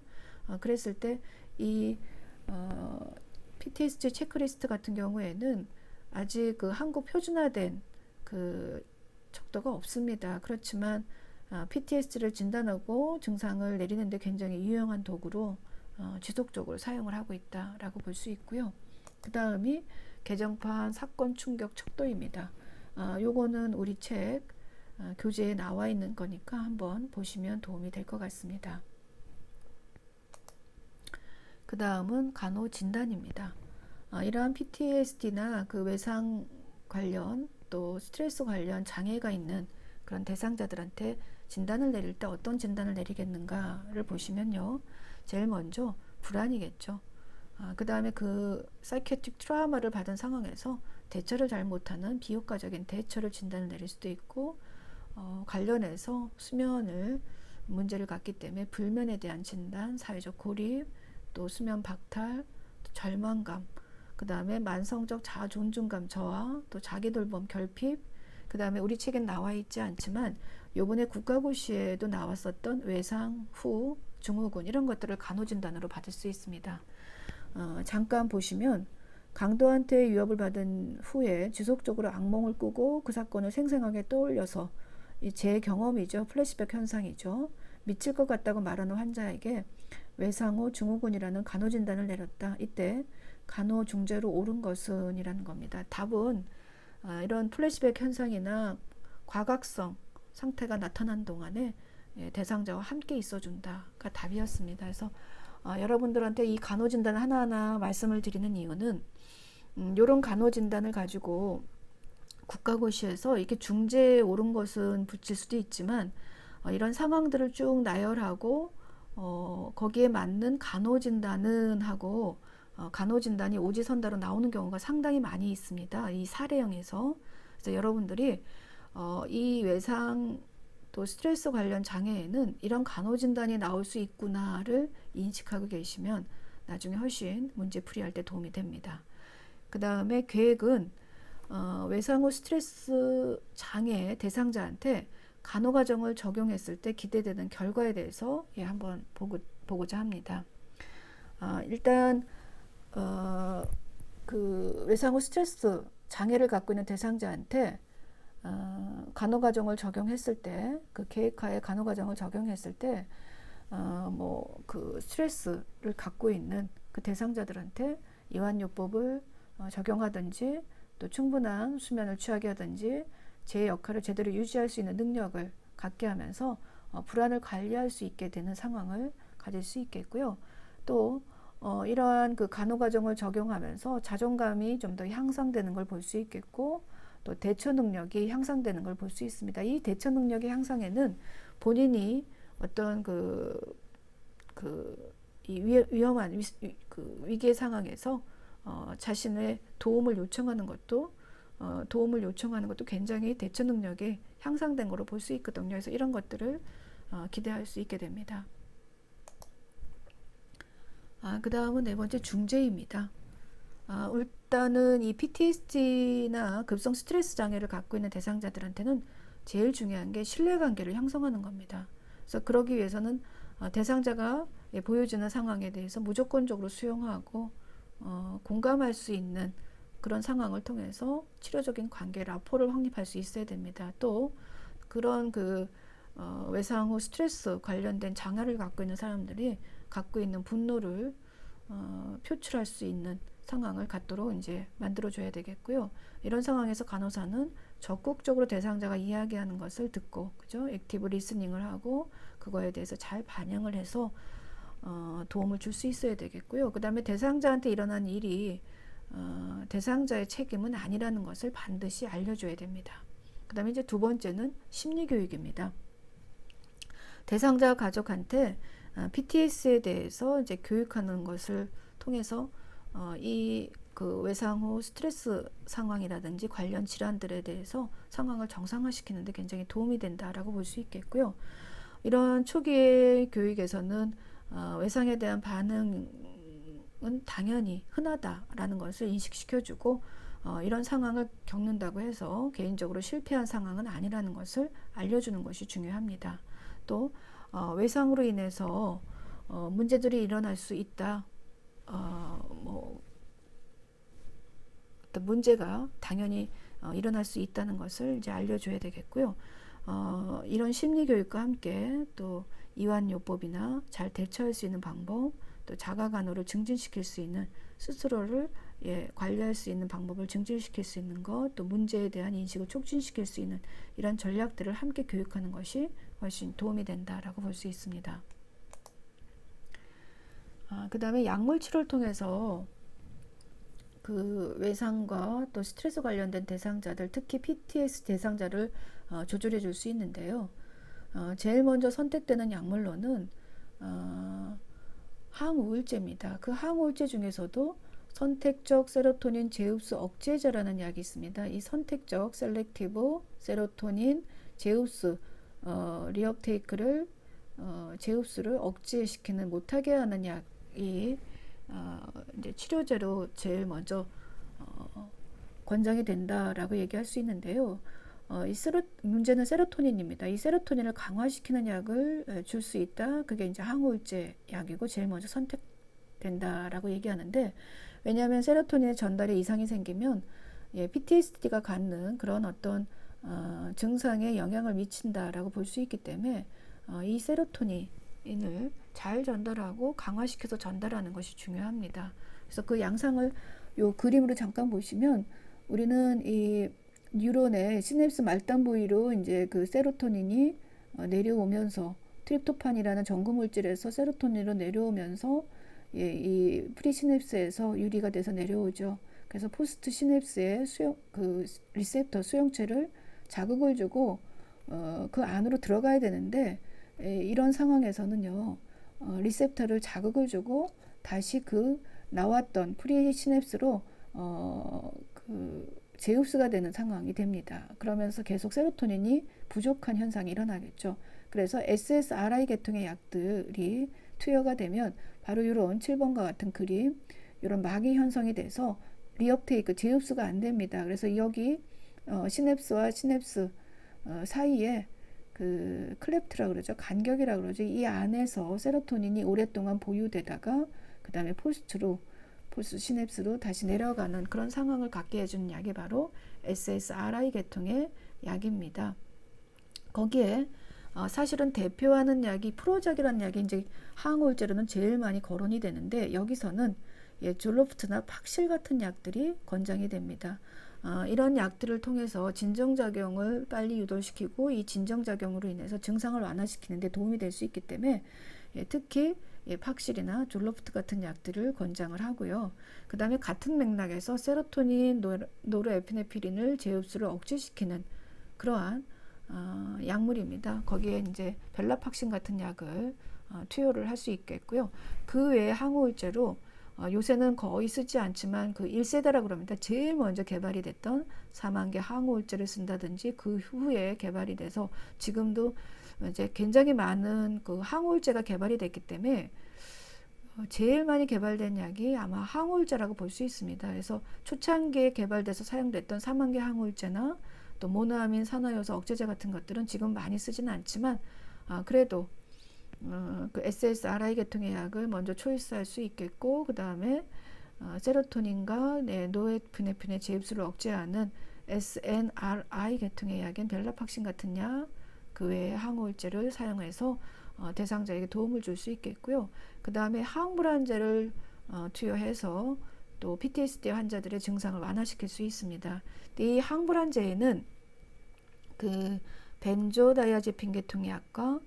그랬을 때 이 PTSD 체크리스트 같은 경우에는 아직 그 한국 표준화된 그 척도가 없습니다. 그렇지만 PTSD를 진단하고 증상을 내리는데 굉장히 유용한 도구로 지속적으로 사용을 하고 있다라고 볼 수 있고요. 그 다음이 개정판 사건 충격 척도입니다. 요거는 우리 책 교재에 나와 있는 거니까 한번 보시면 도움이 될 것 같습니다. 그 다음은 간호 진단입니다. 이러한 PTSD나 그 외상 관련 또 스트레스 관련 장애가 있는 그런 대상자들한테 진단을 내릴 때 어떤 진단을 내리겠는가를 보시면요. 제일 먼저 불안이겠죠. 그 다음에 그 사이키아트릭 트라우마를 받은 상황에서 대처를 잘 못하는 비효과적인 대처를 진단을 내릴 수도 있고, 관련해서 수면을 문제를 갖기 때문에 불면에 대한 진단, 사회적 고립, 또 수면 박탈, 또 절망감, 그 다음에 만성적 자아 존중감 저하, 또 자기돌봄 결핍, 그 다음에 우리 책엔 나와 있지 않지만 요번에 국가고시에도 나왔었던 외상 후 증후군 이런 것들을 간호진단으로 받을 수 있습니다. 잠깐 보시면 강도한테 위협을 받은 후에 지속적으로 악몽을 꾸고 그 사건을 생생하게 떠올려서 제 경험이죠. 플래시백 현상이죠. 미칠 것 같다고 말하는 환자에게 외상후 증후군이라는 간호진단을 내렸다. 이때 간호중재로 옳은 것은 이라는 겁니다. 답은 이런 플래시백 현상이나 과각성 상태가 나타난 동안에 대상자와 함께 있어준다가 답이었습니다. 그래서 여러분들한테 이 간호진단 하나하나 말씀을 드리는 이유는 이런 간호진단을 가지고 국가고시에서 이렇게 중재에 옳은 것은 붙일 수도 있지만 이런 상황들을 쭉 나열하고 거기에 맞는 간호진단은 하고 간호진단이 오지선다로 나오는 경우가 상당히 많이 있습니다. 이 사례형에서. 그래서 여러분들이 이 외상 또 스트레스 관련 장애에는 이런 간호진단이 나올 수 있구나를 인식하고 계시면 나중에 훨씬 문제풀이할 때 도움이 됩니다. 그 다음에 계획은 외상 후 스트레스 장애 대상자한테 간호과정을 적용했을 때 기대되는 결과에 대해서 한번 보고자 합니다. 일단 그 외상 후 스트레스 장애를 갖고 있는 대상자한테 간호과정을 적용했을 때, 그 계획하에 간호과정을 적용했을 때, 그 스트레스를 갖고 있는 그 대상자들한테 이완요법을 적용하든지, 또 충분한 수면을 취하게 하든지, 제 역할을 제대로 유지할 수 있는 능력을 갖게 하면서 불안을 관리할 수 있게 되는 상황을 가질 수 있겠고요. 또 이러한 그 간호과정을 적용하면서 자존감이 좀 더 향상되는 걸 볼 수 있겠고, 또 대처 능력이 향상되는 걸 볼 수 있습니다. 이 대처 능력의 향상에는 본인이 어떤 이 위험한 위기의 상황에서 자신의 도움을 요청하는 것도 굉장히 대처 능력이 향상된 거로 볼 수 있거든요. 그래서 이런 것들을 기대할 수 있게 됩니다. 그 다음은 네 번째 중재입니다. 일단은 이 PTSD나 급성 스트레스 장애를 갖고 있는 대상자들한테는 제일 중요한 게 신뢰관계를 형성하는 겁니다. 그래서 그러기 위해서는 대상자가 보여주는 상황에 대해서 무조건적으로 수용하고 공감할 수 있는 그런 상황을 통해서 치료적인 관계 라포를 확립할 수 있어야 됩니다. 또 그런 외상 후 스트레스 관련된 장애를 갖고 있는 사람들이 갖고 있는 분노를 표출할 수 있는 상황을 갖도록 이제 만들어줘야 되겠고요. 이런 상황에서 간호사는 적극적으로 대상자가 이야기하는 것을 듣고, 그죠? 액티브 리스닝을 하고 그거에 대해서 잘 반영을 해서 도움을 줄 수 있어야 되겠고요. 그 다음에 대상자한테 일어난 일이 대상자의 책임은 아니라는 것을 반드시 알려줘야 됩니다. 그 다음에 이제 두 번째는 심리교육입니다. 대상자 가족한테 PTSD에 대해서 이제 교육하는 것을 통해서 그 외상 후 스트레스 상황이라든지 관련 질환들에 대해서 상황을 정상화시키는 데 굉장히 도움이 된다라고 볼 수 있겠고요. 이런 초기의 교육에서는 외상에 대한 반응은 당연히 흔하다라는 것을 인식시켜주고 이런 상황을 겪는다고 해서 개인적으로 실패한 상황은 아니라는 것을 알려주는 것이 중요합니다. 또 외상으로 인해서 문제들이 일어날 수 있다. 어떤 문제가 당연히 일어날 수 있다는 것을 이제 알려줘야 되겠고요. 이런 심리 교육과 함께 또 이완요법이나 잘 대처할 수 있는 방법, 또 자가간호를 증진시킬 수 있는 스스로를 관리할 수 있는 방법을 증진시킬 수 있는 것, 또 문제에 대한 인식을 촉진시킬 수 있는 이런 전략들을 함께 교육하는 것이 훨씬 도움이 된다라고 볼 수 있습니다. 그 다음에 약물 치료를 통해서 그 외상과 또 스트레스 관련된 대상자들, 특히 PTSD 대상자를 조절해 줄 수 있는데요. 제일 먼저 선택되는 약물로는 항우울제입니다. 그 항우울제 중에서도 선택적 세로토닌 제흡수 억제제라는 약이 있습니다. 이 선택적 셀렉티브 세로토닌 제흡수 리업테이크를 제흡수를 억제시키는 못하게 하는 약이 이제 치료제로 제일 먼저 권장이 된다라고 얘기할 수 있는데요. 문제는 세로토닌입니다. 이 세로토닌을 강화시키는 약을 줄 수 있다. 그게 이제 항우울제 약이고 제일 먼저 선택된다라고 얘기하는데, 왜냐하면 세로토닌의 전달에 이상이 생기면 PTSD가 갖는 그런 어떤 증상에 영향을 미친다라고 볼 수 있기 때문에 이 세로토닌을 잘 전달하고 강화시켜서 전달하는 것이 중요합니다. 그래서 그 양상을 요 그림으로 잠깐 보시면, 우리는 이 뉴런의 시냅스 말단 부위로 이제 그 세로토닌이 내려오면서 트립토판이라는 전구 물질에서 세로토닌으로 내려오면서 이 프리시냅스에서 유리가 돼서 내려오죠. 그래서 포스트 시냅스의 그 리셉터 수용체를 자극을 주고 그 안으로 들어가야 되는데, 이런 상황에서는요, 리셉터를 자극을 주고 다시 그 나왔던 프리시냅스로 그 제흡수가 되는 상황이 됩니다. 그러면서 계속 세로토닌이 부족한 현상이 일어나겠죠. 그래서 SSRI 계통의 약들이 투여가 되면 바로 이런 7번과 같은 그림, 이런 막이 형성이 돼서 리업테이크 제흡수가 안 됩니다. 그래서 여기 시냅스와 시냅스 사이에 그 클랩트라 그러죠. 간격이라 그러죠. 이 안에서 세로토닌이 오랫동안 보유되다가 그 다음에 포스트 시냅스로 다시 내려가는 그런 상황을 갖게 해주는 약이 바로 SSRI 계통의 약입니다. 거기에 사실은 대표하는 약이 프로작이라는 약이 이제 항우울제로는 제일 많이 거론이 되는데, 여기서는 졸로프트나 팍실 같은 약들이 권장이 됩니다. 이런 약들을 통해서 진정작용을 빨리 유도시키고 이 진정작용으로 인해서 증상을 완화시키는 데 도움이 될 수 있기 때문에 특히 팍실이나 졸로프트 같은 약들을 권장을 하고요. 그 다음에 같은 맥락에서 세로토닌, 노르에피네프린을 제흡수를 억제시키는 그러한 약물입니다. 거기에 이제 벨라팍신 같은 약을 투여를 할 수 있겠고요. 그 외에 항우울제로 요새는 거의 쓰지 않지만 그 1세대라고 그럽니다. 제일 먼저 개발이 됐던 사망계 항우울제를 쓴다든지 그 후에 개발이 돼서 지금도 이제 굉장히 많은 그 항우울제가 개발이 됐기 때문에 제일 많이 개발된 약이 아마 항우울제라고 볼 수 있습니다. 그래서 초창기에 개발돼서 사용됐던 사망계 항우울제나 또 모노아민 산화요소 억제제 같은 것들은 지금 많이 쓰지는 않지만 그래도 그 SSRI 계통의 약을 먼저 초이스할 수 있겠고, 그 다음에 세로토닌과 노에피네프린의 제흡수를 억제하는 SNRI 계통의 약인 벨라팍신 같은 약, 그 외에 항우울제를 사용해서 대상자에게 도움을 줄 수 있겠고요. 그 다음에 항불안제를 투여해서 또 PTSD 환자들의 증상을 완화시킬 수 있습니다. 이 항불안제에는 그 벤조다이아제핀 계통의 약과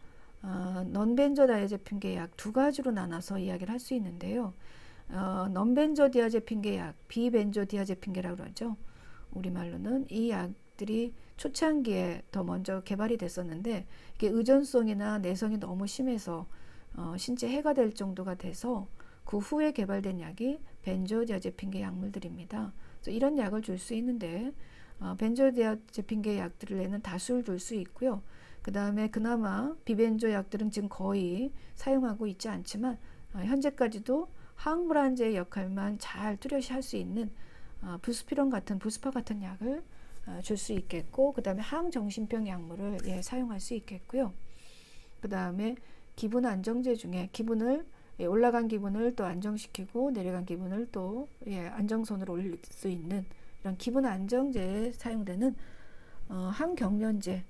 넌벤조다이아제핀계 약 두 가지로 나눠서 이야기를 할 수 있는데요. 넌벤조디아제핀계 약, 비벤조디아제핀계라고 그러죠. 우리말로는 이 약들이 초창기에 더 먼저 개발이 됐었는데, 이게 의존성이나 내성이 너무 심해서 신체 해가 될 정도가 돼서 그 후에 개발된 약이 벤조디아제핀계 약물들입니다. 그래서 이런 약을 줄 수 있는데, 벤조디아제핀계 약들에는 다수를 줄 수 있고요. 그 다음에 그나마 비벤조 약들은 지금 거의 사용하고 있지 않지만 현재까지도 항불안제의 역할만 잘 뚜렷이 할 수 있는 부스피론 같은 부스파 같은 약을 줄 수 있겠고, 그 다음에 항정신병 약물을 사용할 수 있겠고요. 그 다음에 기분 안정제 중에 기분을 올라간 기분을 또 안정시키고 내려간 기분을 또 안정선으로 올릴 수 있는 이런 기분 안정제에 사용되는 항경련제,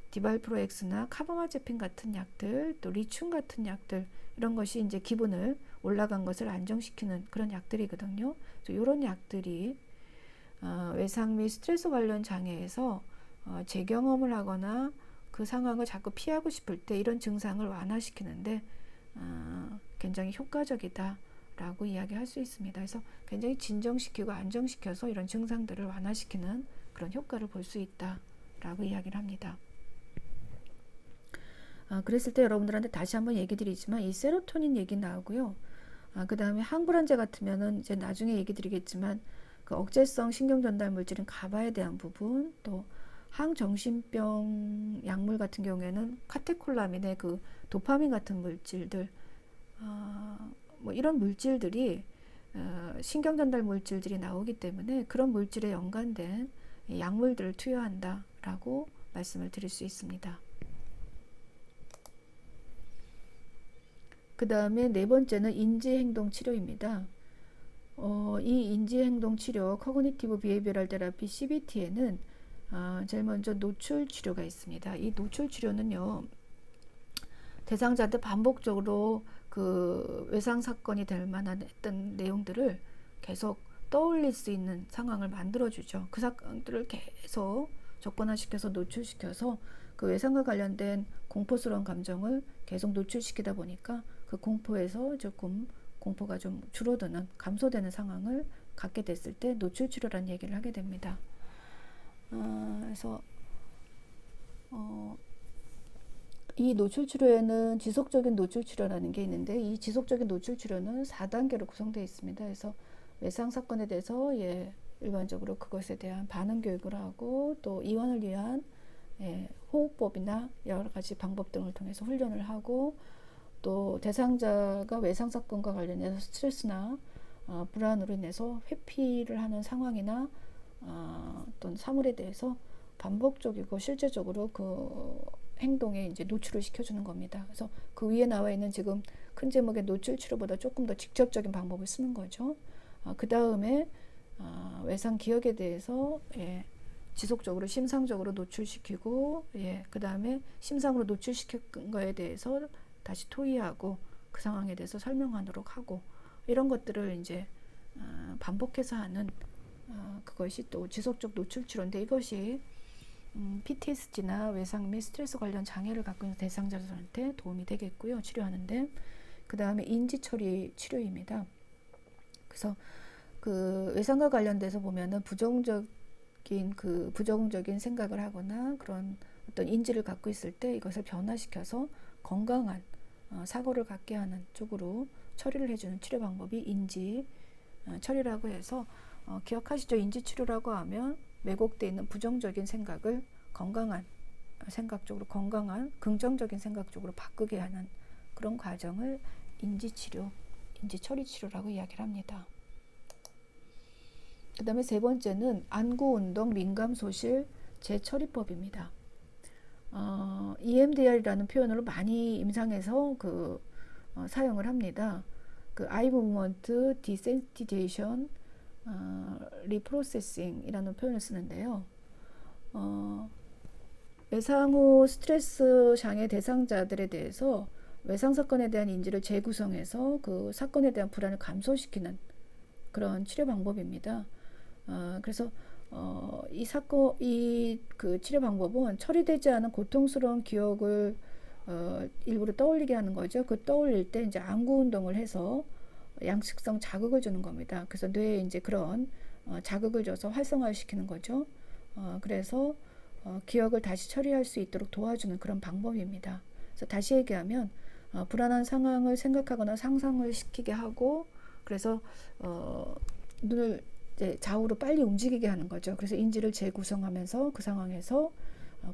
디발프로엑스나 카보마제핀 같은 약들, 또 리튬 같은 약들, 이런 것이 이제 기분을 올라간 것을 안정시키는 그런 약들이거든요. 이런 약들이 외상 및 스트레스 관련 장애에서 재경험을 하거나 그 상황을 자꾸 피하고 싶을 때 이런 증상을 완화시키는데 굉장히 효과적이다라고 이야기할 수 있습니다. 그래서 굉장히 진정시키고 안정시켜서 이런 증상들을 완화시키는 그런 효과를 볼 수 있다라고 이야기를 합니다. 그랬을 때 여러분들한테 다시 한번 얘기 드리지만 이 세로토닌 얘기 나오고요. 그 다음에 항불안제 같으면은 이제 나중에 얘기 드리겠지만 그 억제성 신경전달 물질인 가바에 대한 부분, 또 항정신병 약물 같은 경우에는 카테콜라민의 그 도파민 같은 물질들, 뭐 이런 물질들이 신경전달 물질들이 나오기 때문에 그런 물질에 연관된 약물들을 투여한다라고 말씀을 드릴 수 있습니다. 그 다음에 네 번째는 인지행동 치료입니다. 이 인지행동 치료, 커그니티브 비헤이비어럴 테라피 CBT에는 제일 먼저 노출 치료가 있습니다. 이 노출 치료는요, 대상자한테 반복적으로 그 외상 사건이 될 만한 했던 내용들을 계속 떠올릴 수 있는 상황을 만들어주죠. 그 사건들을 계속 적반화시켜서 노출시켜서 그 외상과 관련된 공포스러운 감정을 계속 노출시키다 보니까 그 공포에서 조금 공포가 좀 줄어드는, 감소되는 상황을 갖게 됐을 때 노출 치료라는 얘기를 하게 됩니다. 그래서 이 노출 치료에는 지속적인 노출 치료라는 게 있는데, 이 지속적인 노출 치료는 4단계로 구성되어 있습니다. 그래서 외상 사건에 대해서 일반적으로 그것에 대한 반응 교육을 하고, 또 이완을 위한 호흡법이나 여러 가지 방법 등을 통해서 훈련을 하고, 또 대상자가 외상 사건과 관련해서 스트레스나 불안으로 인해서 회피를 하는 상황이나 또는 사물에 대해서 반복적이고 실제적으로 그 행동에 이제 노출을 시켜주는 겁니다. 그래서 그 위에 나와 있는 지금 큰 제목의 노출 치료보다 조금 더 직접적인 방법을 쓰는 거죠. 그 다음에 외상 기억에 대해서 지속적으로 심상적으로 노출시키고, 그 다음에 심상으로 노출시킨 거에 대해서 다시 토의하고 그 상황에 대해서 설명하도록 하고, 이런 것들을 이제 반복해서 하는 그것이 또 지속적 노출 치료인데, 이것이 PTSD나 외상 및 스트레스 관련 장애를 갖고 있는 대상자들한테 도움이 되겠고요, 치료하는데. 그 다음에 인지처리 치료입니다. 그래서 그 외상과 관련돼서 보면은 부정적인 생각을 하거나 그런 어떤 인지를 갖고 있을 때 이것을 변화시켜서 건강한 사고를 갖게 하는 쪽으로 처리를 해주는 치료 방법이 인지 처리라고 해서, 기억하시죠? 인지 치료라고 하면 왜곡되어 있는 부정적인 생각을 건강한 생각 쪽으로, 건강한 긍정적인 생각 쪽으로 바꾸게 하는 그런 과정을 인지 치료, 인지 처리 치료라고 이야기를 합니다. 그 다음에 세 번째는 안구 운동 민감 소실 재처리법입니다. EMDR이라는 표현으로 많이 임상에서 사용을 합니다. 그 eye movement desensitization reprocessing이라는 표현을 쓰는데요. 외상 후 스트레스 장애 대상자들에 대해서 외상 사건에 대한 인지를 재구성해서 그 사건에 대한 불안을 감소시키는 그런 치료 방법입니다. 그래서 그 치료 방법은 처리되지 않은 고통스러운 기억을 일부러 떠올리게 하는 거죠. 그 떠올릴 때 이제 안구 운동을 해서 양측성 자극을 주는 겁니다. 그래서 뇌에 이제 그런 자극을 줘서 활성화를 시키는 거죠. 그래서 기억을 다시 처리할 수 있도록 도와주는 그런 방법입니다. 그래서 다시 얘기하면 불안한 상황을 생각하거나 상상을 시키게 하고, 그래서 눈을 이제 좌우로 빨리 움직이게 하는 거죠. 그래서 인지를 재구성하면서 그 상황에서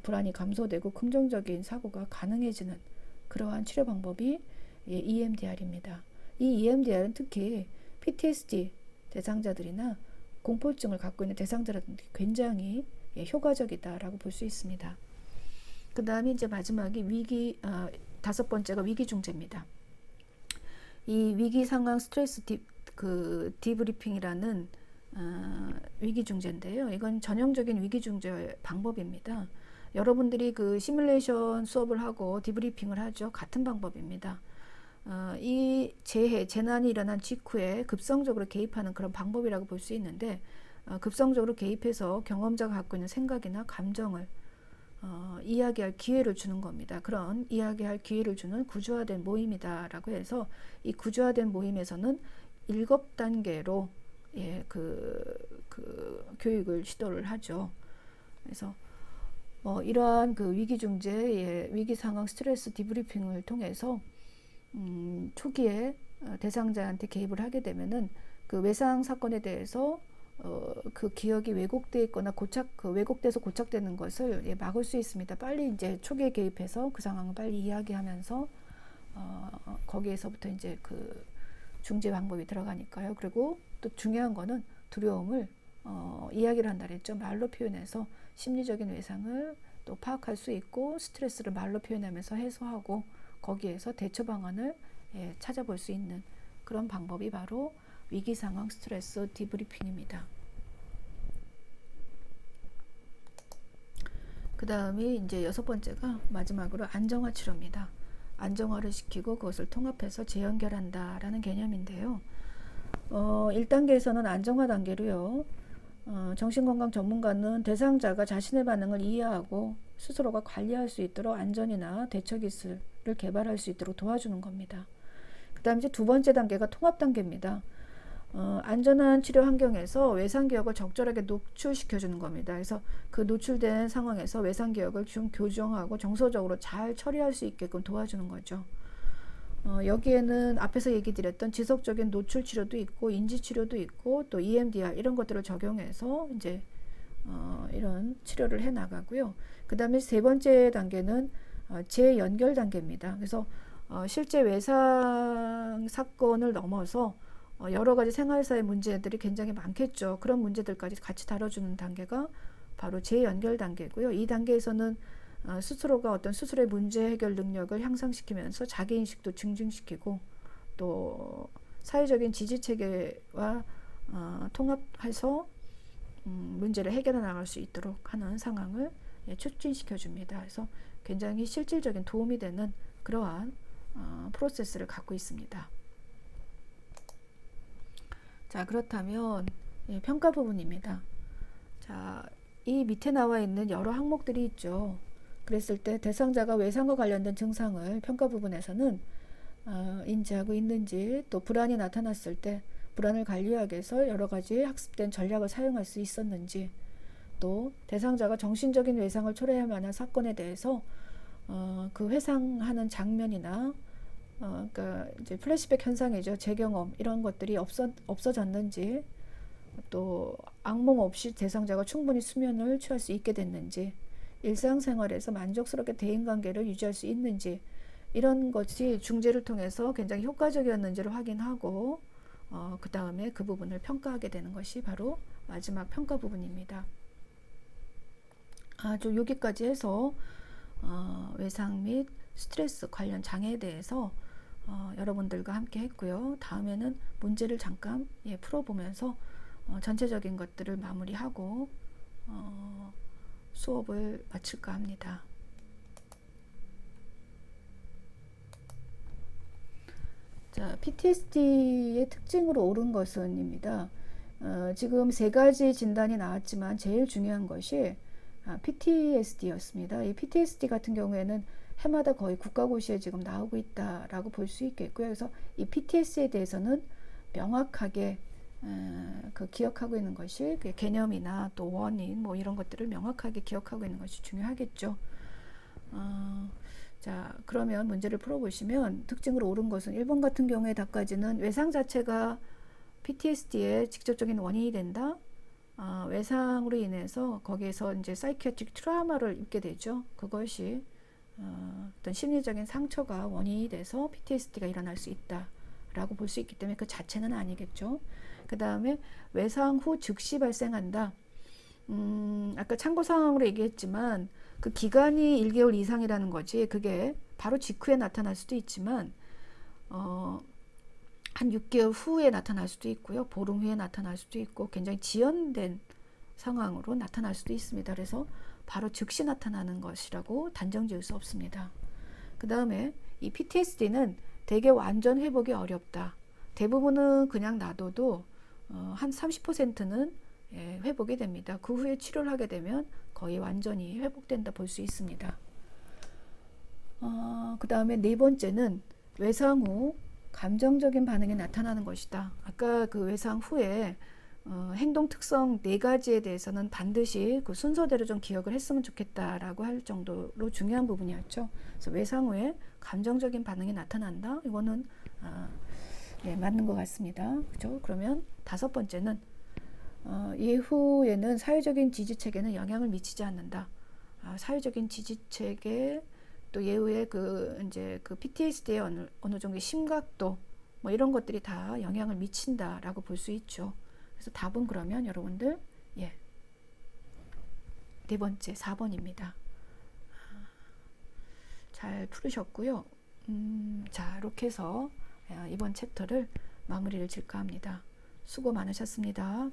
불안이 감소되고 긍정적인 사고가 가능해지는 그러한 치료 방법이 EMDR입니다. 이 EMDR은 특히 PTSD 대상자들이나 공포증을 갖고 있는 대상자들한테 굉장히 효과적이다라고 볼 수 있습니다. 그 다음에 이제 마지막이 다섯 번째가 위기 중재입니다. 이 위기 상황 스트레스 디브리핑이라는 위기중재인데요. 이건 전형적인 위기중재 방법입니다. 여러분들이 그 시뮬레이션 수업을 하고 디브리핑을 하죠. 같은 방법입니다. 이 재난이 일어난 직후에 급성적으로 개입하는 그런 방법이라고 볼 수 있는데, 급성적으로 개입해서 경험자가 갖고 있는 생각이나 감정을 이야기할 기회를 주는 겁니다. 그런 이야기할 기회를 주는 구조화된 모임이다라고 해서, 이 구조화된 모임에서는 7단계로 그 교육을 시도를 하죠. 그래서 이러한 그 위기 중재, 위기 상황 스트레스 디브리핑을 통해서 초기에 대상자한테 개입을 하게 되면은 그 외상 사건에 대해서 그 기억이 왜곡돼 있거나 왜곡돼서 고착되는 것을 막을 수 있습니다. 빨리 이제 초기에 개입해서 그 상황을 빨리 이야기하면서 거기에서부터 이제 그 중재 방법이 들어가니까요. 그리고 또 중요한 거는 두려움을 이야기를 한다 그랬죠. 말로 표현해서 심리적인 외상을 또 파악할 수 있고, 스트레스를 말로 표현하면서 해소하고, 거기에서 대처 방안을 찾아볼 수 있는 그런 방법이 바로 위기 상황 스트레스 디브리핑입니다. 그 다음이 이제 6번째가 마지막으로 안정화 치료입니다. 안정화를 시키고 그것을 통합해서 재연결한다라는 개념인데요. 1단계에서는 안정화 단계로요. 정신건강 전문가는 대상자가 자신의 반응을 이해하고 스스로가 관리할 수 있도록 안전이나 대처 기술을 개발할 수 있도록 도와주는 겁니다. 그 다음 이제 2번째 단계가 통합 단계입니다. 안전한 치료 환경에서 외상 기억을 적절하게 노출시켜주는 겁니다. 그래서 그 노출된 상황에서 외상 기억을 좀 교정하고 정서적으로 잘 처리할 수 있게끔 도와주는 거죠. 여기에는 앞에서 얘기 드렸던 지속적인 노출 치료도 있고, 인지 치료도 있고, 또 EMDR 이런 것들을 적용해서 이제 이런 치료를 해 나가고요. 그 다음에 3번째 단계는 재연결 단계입니다. 그래서 실제 외상 사건을 넘어서 여러 가지 생활사의 문제들이 굉장히 많겠죠. 그런 문제들까지 같이 다뤄주는 단계가 바로 재연결 단계고요. 이 단계에서는 스스로가 어떤 스스로의 문제 해결 능력을 향상시키면서 자기인식도 증진시키고, 또 사회적인 지지체계와 통합해서 문제를 해결해 나갈 수 있도록 하는 상황을 촉진시켜 줍니다. 그래서 굉장히 실질적인 도움이 되는 그러한 프로세스를 갖고 있습니다. 자, 그렇다면 평가 부분입니다. 자, 이 밑에 나와 있는 여러 항목들이 있죠. 그랬을 때 대상자가 외상과 관련된 증상을 평가 부분에서는 인지하고 있는지, 또 불안이 나타났을 때 불안을 관리하기 위해서 여러 가지 학습된 전략을 사용할 수 있었는지, 또 대상자가 정신적인 외상을 초래할 만한 사건에 대해서 그 회상하는 장면이나 그러니까 이제 플래시백 현상이죠. 제 경험 이런 것들이 없어졌는지, 또 악몽 없이 대상자가 충분히 수면을 취할 수 있게 됐는지, 일상생활에서 만족스럽게 대인관계를 유지할 수 있는지, 이런 것이 중재를 통해서 굉장히 효과적이었는지를 확인하고 그 다음에 그 부분을 평가하게 되는 것이 바로 마지막 평가 부분입니다. 좀 여기까지 해서 외상 및 스트레스 관련 장애에 대해서 여러분들과 함께 했고요. 다음에는 문제를 잠깐 풀어보면서 전체적인 것들을 마무리하고 수업을 마칠까 합니다. 자, PTSD의 특징으로 옳은 것은입니다. 지금 3가지 진단이 나왔지만 제일 중요한 것이 PTSD였습니다. 이 PTSD 같은 경우에는 해마다 거의 국가고시에 지금 나오고 있다라고 볼 수 있겠고요. 그래서 이 PTSD에 대해서는 명확하게 그 기억하고 있는 것이 그 개념이나 또 원인 뭐 이런 것들을 명확하게 기억하고 있는 것이 중요하겠죠. 자, 그러면 문제를 풀어보시면 특징으로 옳은 것은 1번 같은 경우에 다까지는 외상 자체가 PTSD의 직접적인 원인이 된다. 외상으로 인해서 거기에서 이제 사이키아트릭 트라우마를 입게 되죠. 그것이 어떤 심리적인 상처가 원인이 돼서 PTSD가 일어날 수 있다라고 볼 수 있기 때문에 그 자체는 아니겠죠. 그 다음에 외상 후 즉시 발생한다. 아까 참고 상황으로 얘기했지만 그 기간이 1개월 이상이라는 거지, 그게 바로 직후에 나타날 수도 있지만 한 6개월 후에 나타날 수도 있고요. 보름 후에 나타날 수도 있고 굉장히 지연된 상황으로 나타날 수도 있습니다. 그래서 바로 즉시 나타나는 것이라고 단정 지을 수 없습니다. 그 다음에 이 PTSD는 되게 완전 회복이 어렵다. 대부분은 그냥 놔둬도 한 30%는 회복이 됩니다. 그 후에 치료를 하게 되면 거의 완전히 회복된다 볼 수 있습니다. 그 다음에 네 번째는 외상 후 감정적인 반응이 나타나는 것이다. 아까 그 외상 후에 행동 특성 네 가지에 대해서는 반드시 그 순서대로 좀 기억을 했으면 좋겠다라고 할 정도로 중요한 부분이었죠. 그래서 외상 후에 감정적인 반응이 나타난다. 이거는 맞는 것 같습니다. 그렇죠? 그러면 다섯 번째는 이후에는 사회적인 지지 체계는 영향을 미치지 않는다. 사회적인 지지 체계 또 예후에 이제 그 PTSD의 어느 정도의 심각도 뭐 이런 것들이 다 영향을 미친다라고 볼 수 있죠. 그래서 답은 그러면 여러분들 네 번째 4번입니다. 잘 풀으셨고요. 자, 이렇게 해서 이번 챕터를 마무리를 질까 합니다. 수고 많으셨습니다.